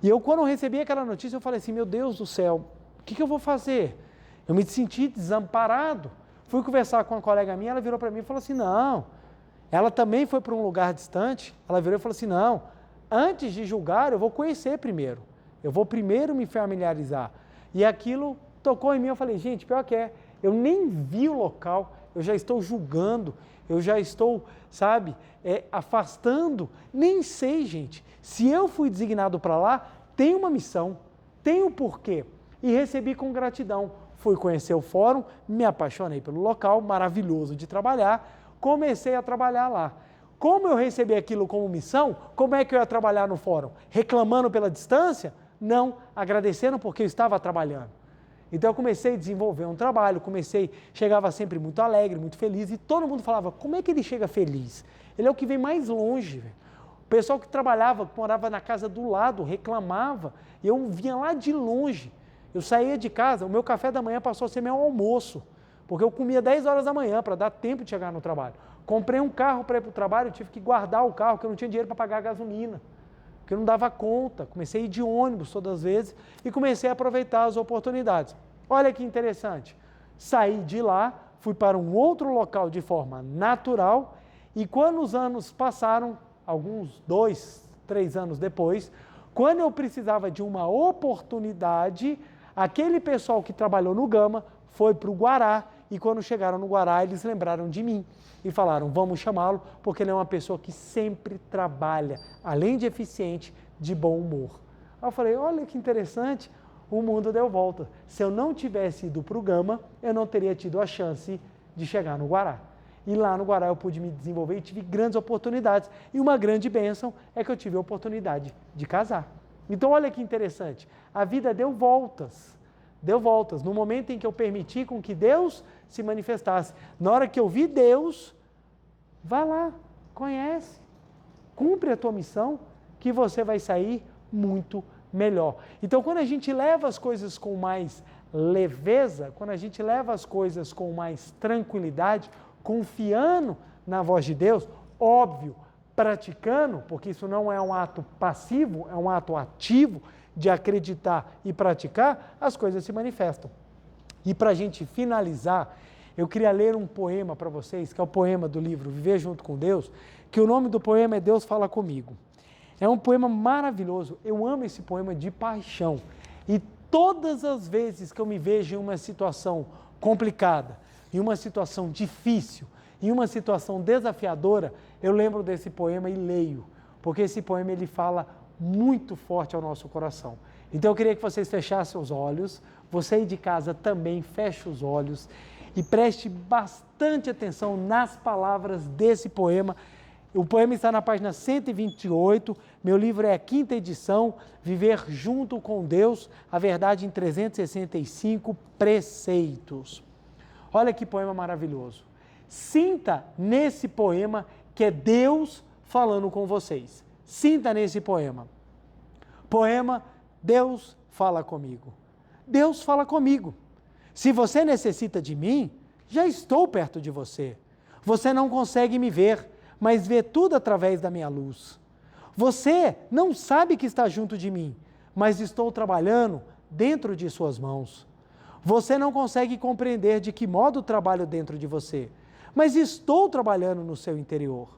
E eu, quando eu recebi aquela notícia, eu falei assim, meu Deus do céu, o que eu vou fazer? Eu me senti desamparado. Fui conversar com uma colega minha, ela virou para mim e falou assim, não. Ela também foi para um lugar distante, ela virou e falou assim, não, antes de julgar, eu vou conhecer primeiro. Eu vou primeiro me familiarizar. E aquilo tocou em mim, eu falei, gente, pior que é, eu nem vi o local, eu já estou julgando, eu já estou, afastando. Nem sei, gente, se eu fui designado para lá, tem uma missão, tem um porquê. E recebi com gratidão. Fui conhecer o fórum, me apaixonei pelo local, maravilhoso de trabalhar, comecei a trabalhar lá. Como eu recebi aquilo como missão, como é que eu ia trabalhar no fórum? Reclamando pela distância? Não, agradecendo porque eu estava trabalhando. Então eu comecei a desenvolver um trabalho, chegava sempre muito alegre, muito feliz, e todo mundo falava, como é que ele chega feliz? Ele é o que vem mais longe, velho. O pessoal que trabalhava, que morava na casa do lado, reclamava, e eu vinha lá de longe. Eu saía de casa, o meu café da manhã passou a ser meu almoço, porque eu comia 10 horas da manhã para dar tempo de chegar no trabalho. Comprei um carro para ir para o trabalho, eu tive que guardar o carro, porque eu não tinha dinheiro para pagar a gasolina, porque eu não dava conta. Comecei a ir de ônibus todas as vezes e comecei a aproveitar as oportunidades. Olha que interessante, saí de lá, fui para um outro local de forma natural e quando os anos passaram, alguns 2, 3 anos depois, quando eu precisava de uma oportunidade, aquele pessoal que trabalhou no Gama foi para o Guará e quando chegaram no Guará eles lembraram de mim e falaram, vamos chamá-lo porque ele é uma pessoa que sempre trabalha, além de eficiente, de bom humor. Aí eu falei, olha que interessante, o mundo deu volta. Se eu não tivesse ido para o Gama, eu não teria tido a chance de chegar no Guará. E lá no Guará eu pude me desenvolver e tive grandes oportunidades. E uma grande bênção é que eu tive a oportunidade de casar. Então olha que interessante, a vida deu voltas. Deu voltas. No momento em que eu permiti com que Deus se manifestasse. Na hora que eu vi Deus, vá lá, conhece, cumpre a tua missão, que você vai sair muito melhor. Então, quando a gente leva as coisas com mais leveza, quando a gente leva as coisas com mais tranquilidade, confiando na voz de Deus, óbvio, praticando, porque isso não é um ato passivo, é um ato ativo de acreditar e praticar, as coisas se manifestam. E para a gente finalizar, eu queria ler um poema para vocês, que é o poema do livro Viver Junto com Deus, que o nome do poema é Deus Fala Comigo. É um poema maravilhoso, eu amo esse poema de paixão. E todas as vezes que eu me vejo em uma situação complicada, em uma situação difícil, em uma situação desafiadora, eu lembro desse poema e leio, porque esse poema ele fala muito forte ao nosso coração. Então eu queria que vocês fechassem os olhos, você aí de casa também feche os olhos e preste bastante atenção nas palavras desse poema. O poema está na página 128, meu livro é a 5ª edição, Viver Junto com Deus, a Verdade em 365 Preceitos. Olha que poema maravilhoso. Sinta nesse poema que é Deus falando com vocês. Sinta nesse poema. Poema, Deus fala comigo. Deus fala comigo. Se você necessita de mim, já estou perto de você. Você não consegue me ver, mas vê tudo através da minha luz. Você não sabe que está junto de mim, mas estou trabalhando dentro de suas mãos. Você não consegue compreender de que modo trabalho dentro de você, mas estou trabalhando no seu interior.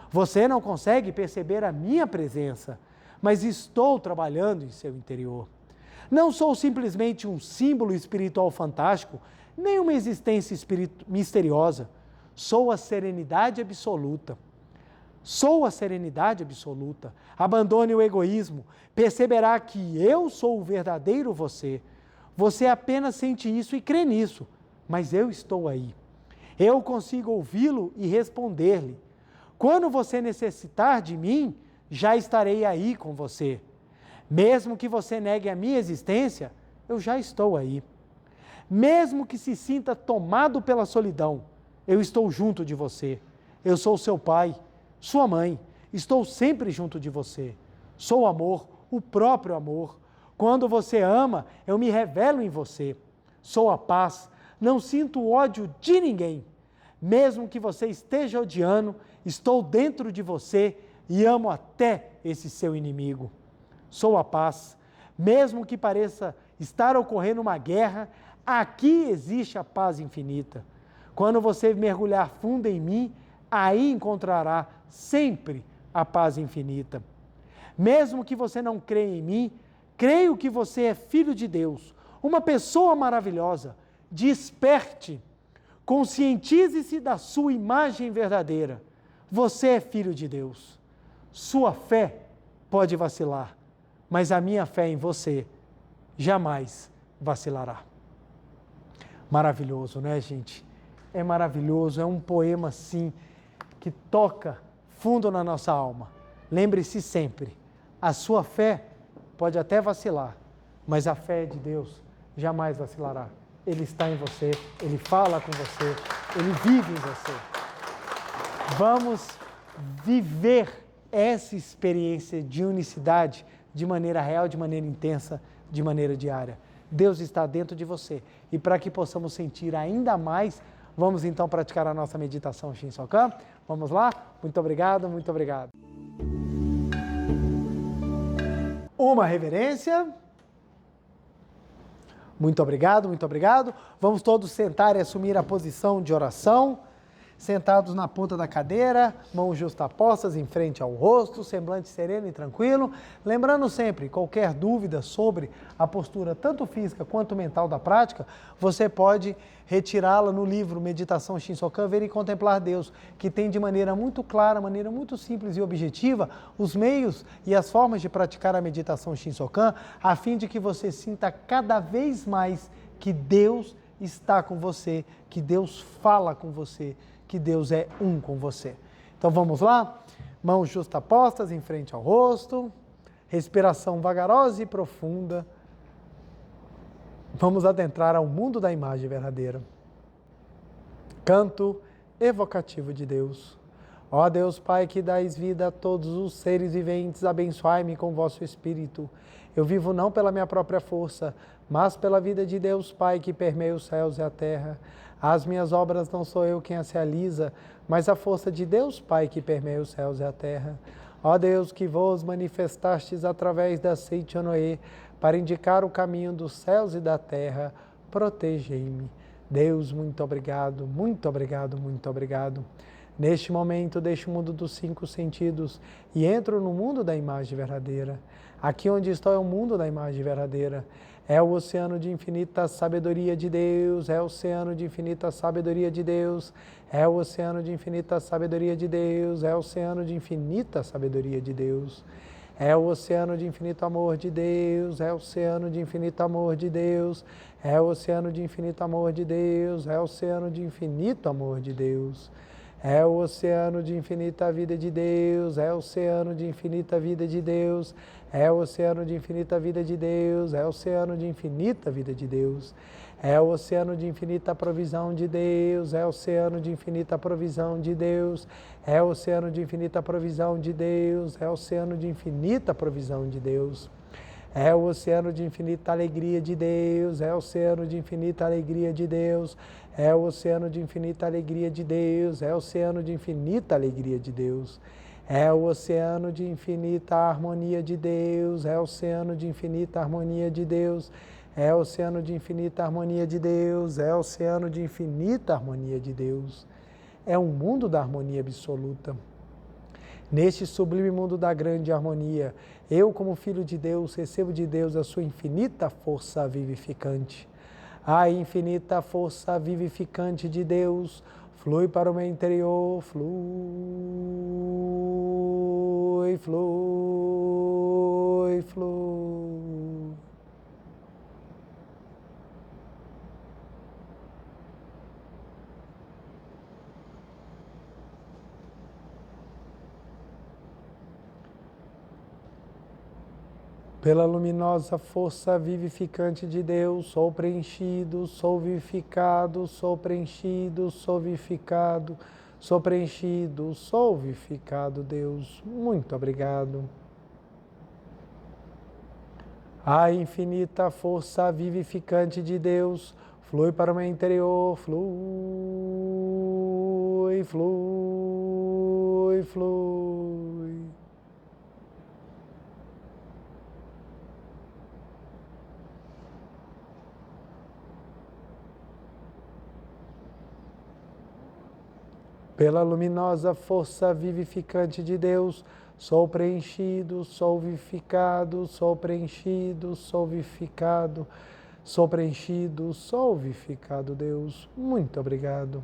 Você não consegue perceber a minha presença, mas estou trabalhando em seu interior. Não sou simplesmente um símbolo espiritual fantástico, nem uma existência misteriosa. Sou a serenidade absoluta. Sou a serenidade absoluta. Abandone o egoísmo. Perceberá que eu sou o verdadeiro você. Você apenas sente isso e crê nisso, mas eu estou aí. Eu consigo ouvi-lo e responder-lhe. Quando você necessitar de mim, já estarei aí com você. Mesmo que você negue a minha existência, eu já estou aí. Mesmo que se sinta tomado pela solidão, eu estou junto de você. Eu sou seu pai, sua mãe, estou sempre junto de você. Sou amor, o próprio amor. Quando você ama, eu me revelo em você. Sou a paz, não sinto ódio de ninguém. Mesmo que você esteja odiando, estou dentro de você e amo até esse seu inimigo. Sou a paz. Mesmo que pareça estar ocorrendo uma guerra, aqui existe a paz infinita. Quando você mergulhar fundo em mim, aí encontrará sempre a paz infinita. Mesmo que você não creia em mim, creio que você é filho de Deus, uma pessoa maravilhosa. Desperte, conscientize-se da sua imagem verdadeira. Você é filho de Deus. Sua fé pode vacilar, mas a minha fé em você jamais vacilará. Maravilhoso, né, gente? É maravilhoso, é um poema assim que toca fundo na nossa alma. Lembre-se sempre, a sua fé pode até vacilar, mas a fé de Deus jamais vacilará. Ele está em você, Ele fala com você, Ele vive em você. Vamos viver essa experiência de unicidade de maneira real, de maneira intensa, de maneira diária. Deus está dentro de você. E para que possamos sentir ainda mais, vamos então praticar a nossa meditação Shin Sokan. Vamos lá? Muito obrigado, muito obrigado. Uma reverência. Muito obrigado, muito obrigado. Vamos todos sentar e assumir a posição de oração. Sentados na ponta da cadeira, mãos justapostas em frente ao rosto, semblante sereno e tranquilo. Lembrando sempre, qualquer dúvida sobre a postura tanto física quanto mental da prática, você pode retirá-la no livro Meditação Shin Sokan, Ver e Contemplar Deus, que tem de maneira muito clara, maneira muito simples e objetiva, os meios e as formas de praticar a meditação Shin Sokan, a fim de que você sinta cada vez mais que Deus está com você, que Deus fala com você, que Deus é um com você. Então vamos lá? Mãos justapostas em frente ao rosto, respiração vagarosa e profunda. Vamos adentrar ao mundo da imagem verdadeira. Canto evocativo de Deus. Ó Deus Pai, que dais vida a todos os seres viventes, abençoai-me com vosso Espírito. Eu vivo não pela minha própria força, mas pela vida de Deus Pai, que permeia os céus e a terra. As minhas obras não sou eu quem as realiza, mas a força de Deus Pai, que permeia os céus e a terra. Ó Deus, que vos manifestastes através da seite Noé, para indicar o caminho dos céus e da terra, protegei-me. Deus, muito obrigado, muito obrigado, muito obrigado. Neste momento, deixo o mundo dos 5 sentidos e entro no mundo da imagem verdadeira. Aqui onde estou é o mundo da imagem verdadeira. É o oceano de infinita sabedoria de Deus, é o oceano de infinita sabedoria de Deus, é o oceano de infinita sabedoria de Deus, é o oceano de infinita sabedoria de Deus. É o oceano de infinito amor de Deus, é o oceano de infinito amor de Deus, é o oceano de infinito amor de Deus, é o oceano de infinito amor de Deus. É o oceano de infinita vida de Deus, é o oceano de infinita vida de Deus, é o oceano de infinita vida de Deus, é o oceano de infinita vida de Deus. É o oceano de infinita provisão de Deus, é o oceano de infinita provisão de Deus, é o oceano de infinita provisão de Deus, é o oceano de infinita provisão de Deus. É o oceano de infinita alegria de Deus, é o oceano de infinita alegria de Deus, é o oceano de infinita alegria de Deus, é o oceano de infinita alegria de Deus. É o oceano de infinita harmonia de Deus, é o oceano de infinita harmonia de Deus, é o oceano de infinita harmonia de Deus, é o oceano de infinita harmonia de Deus. É um mundo da harmonia absoluta. Neste sublime mundo da grande harmonia, eu, como filho de Deus, recebo de Deus a sua infinita força vivificante. A infinita força vivificante de Deus flui para o meu interior, flui, flui, flui. Pela luminosa força vivificante de Deus, sou preenchido, sou vivificado, sou preenchido, sou vivificado, sou preenchido, sou vivificado, Deus. Muito obrigado. A infinita força vivificante de Deus flui para o meu interior, flui, flui, flui. Pela luminosa força vivificante de Deus, sou preenchido, sou vivificado, sou preenchido, sou vivificado, sou preenchido, sou vivificado, Deus. Muito obrigado.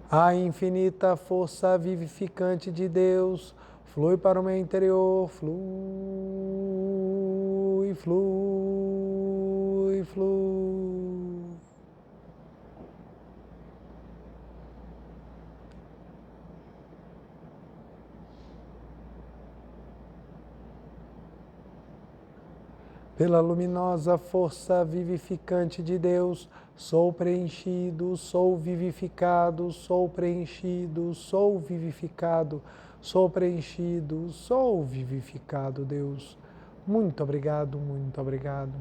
A infinita força vivificante de Deus flui para o meu interior, flui, flui, flui. Pela luminosa força vivificante de Deus, sou preenchido, sou vivificado, sou preenchido, sou vivificado, sou preenchido, sou vivificado, Deus. Muito obrigado, muito obrigado.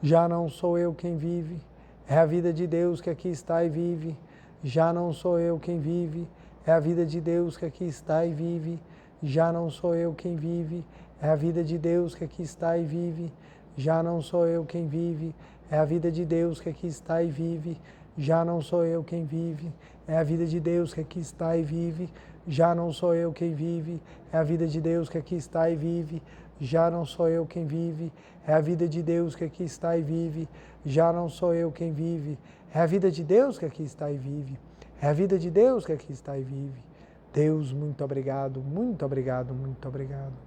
Já não sou eu quem vive, é a vida de Deus que aqui está e vive. Já não sou eu quem vive, é a vida de Deus que aqui está e vive. Já não sou eu quem vive, é a vida de Deus que aqui está e vive. Já não sou eu quem vive, é a vida de Deus que aqui está e vive. Já não sou eu quem vive, é a vida de Deus que aqui está e vive. Já não sou eu quem vive, é a vida de Deus que aqui está e vive. Já não sou eu quem vive, é a vida de Deus que aqui está e vive. Já não sou eu quem vive, é a vida de Deus que aqui está e vive. É a vida de Deus que aqui está e vive. Deus, muito obrigado, muito obrigado, muito obrigado.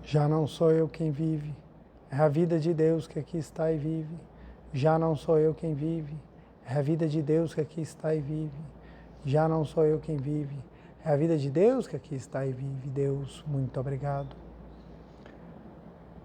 Já não sou eu quem vive, é a vida de Deus que aqui está e vive. Já não sou eu quem vive, é a vida de Deus que aqui está e vive. Já não sou eu quem vive, é a vida de Deus que aqui está e vive. Deus, muito obrigado.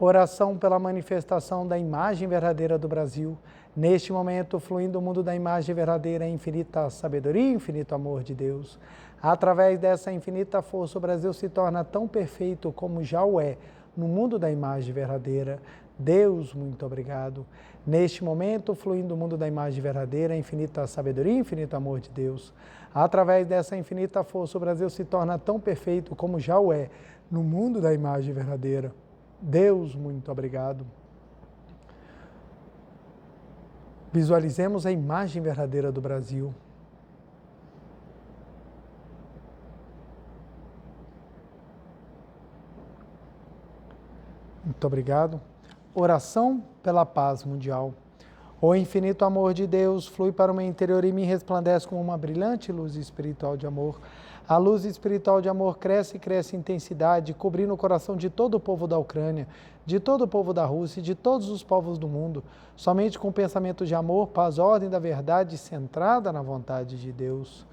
Oração pela manifestação da imagem verdadeira do Brasil. Neste momento, fluindo o mundo da imagem verdadeira, a infinita sabedoria e infinito amor de Deus. Através dessa infinita força, o Brasil se torna tão perfeito como já o é no mundo da imagem verdadeira. Deus, muito obrigado. Neste momento, fluindo o mundo da imagem verdadeira, a infinita sabedoria e infinito amor de Deus. Através dessa infinita força, o Brasil se torna tão perfeito como já o é no mundo da imagem verdadeira. Deus, muito obrigado. Visualizemos a imagem verdadeira do Brasil. Muito obrigado. Oração pela paz mundial. O infinito amor de Deus flui para o meu interior e me resplandece como uma brilhante luz espiritual de amor. A luz espiritual de amor cresce e cresce em intensidade, cobrindo o coração de todo o povo da Ucrânia, de todo o povo da Rússia e de todos os povos do mundo. Somente com pensamento de amor, paz, ordem da verdade centrada na vontade de Deus.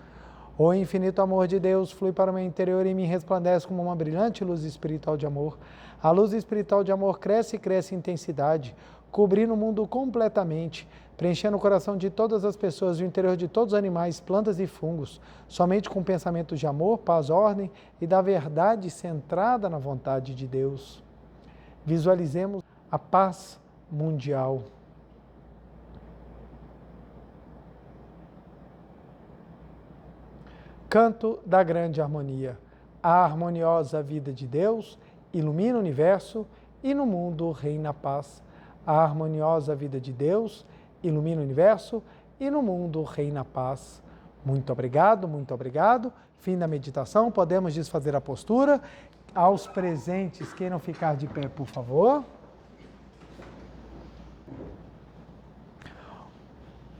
O infinito amor de Deus flui para o meu interior e me resplandece como uma brilhante luz espiritual de amor. A luz espiritual de amor cresce e cresce em intensidade, cobrindo o mundo completamente, preenchendo o coração de todas as pessoas, o interior de todos os animais, plantas e fungos, somente com pensamentos de amor, paz, ordem e da verdade centrada na vontade de Deus. Visualizemos a paz mundial. Canto da grande harmonia. A harmoniosa vida de Deus ilumina o universo e no mundo reina a paz. A harmoniosa vida de Deus ilumina o universo e no mundo reina a paz. Muito obrigado, muito obrigado. Fim da meditação, podemos desfazer a postura. Aos presentes, queiram ficar de pé, por favor.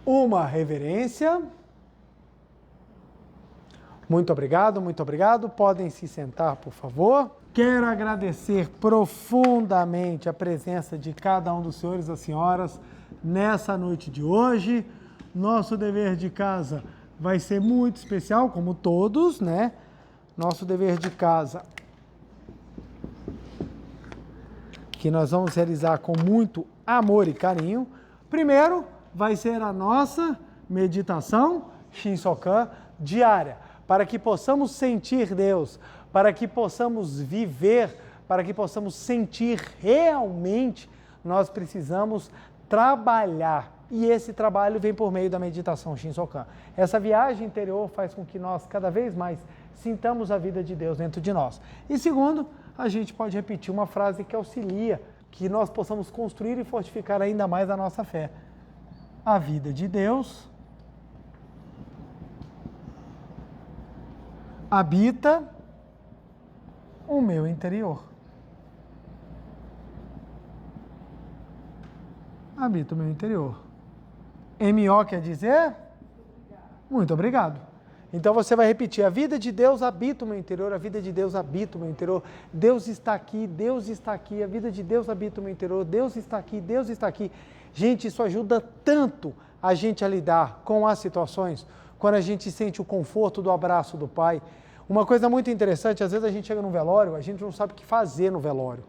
Uma reverência. Muito obrigado, muito obrigado. Podem se sentar, por favor. Quero agradecer profundamente a presença de cada um dos senhores e das senhoras nessa noite de hoje. Nosso dever de casa vai ser muito especial, como todos, né? Nosso dever de casa, que nós vamos realizar com muito amor e carinho. Primeiro, vai ser a nossa meditação Shinsokan diária, para que possamos sentir Deus, para que possamos viver, para que possamos sentir realmente, nós precisamos trabalhar. E esse trabalho vem por meio da meditação Shinsokan. Essa viagem interior faz com que nós cada vez mais sintamos a vida de Deus dentro de nós. E segundo, a gente pode repetir uma frase que auxilia, que nós possamos construir e fortificar ainda mais a nossa fé. A vida de Deus habita o meu interior. Habita o meu interior. MO quer dizer? Muito obrigado. Então você vai repetir, a vida de Deus habita o meu interior, a vida de Deus habita o meu interior, Deus está aqui, a vida de Deus habita o meu interior, Deus está aqui, Deus está aqui. Gente, isso ajuda tanto a gente a lidar com as situações, quando a gente sente o conforto do abraço do Pai. Uma coisa muito interessante, às vezes a gente chega no velório, a gente não sabe o que fazer no velório.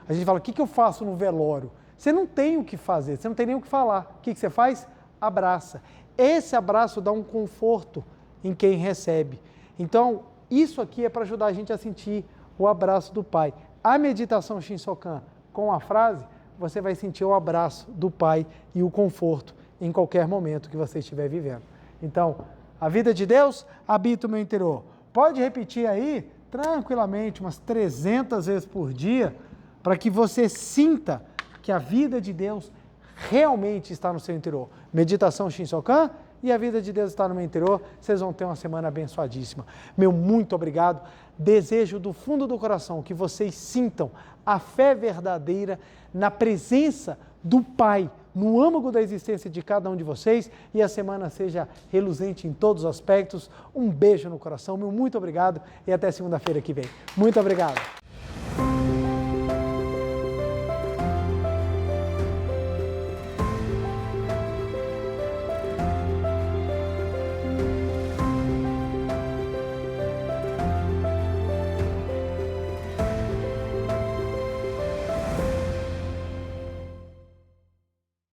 A gente fala, o que eu faço no velório? Você não tem o que fazer, você não tem nem o que falar. O que você faz? Abraça. Esse abraço dá um conforto em quem recebe. Então, isso aqui é para ajudar a gente a sentir o abraço do Pai. A meditação Shinsokan, com a frase, você vai sentir o abraço do Pai e o conforto em qualquer momento que você estiver vivendo. Então, a vida de Deus habita o meu interior. Pode repetir aí, tranquilamente, umas 300 vezes por dia, para que você sinta que a vida de Deus realmente está no seu interior. Meditação Shinsokan e a vida de Deus está no meu interior. Vocês vão ter uma semana abençoadíssima. Meu muito obrigado. Desejo do fundo do coração que vocês sintam a fé verdadeira na presença do Pai, no âmago da existência de cada um de vocês, e a semana seja reluzente em todos os aspectos. Um beijo no coração, meu muito obrigado e até segunda-feira que vem. Muito obrigado.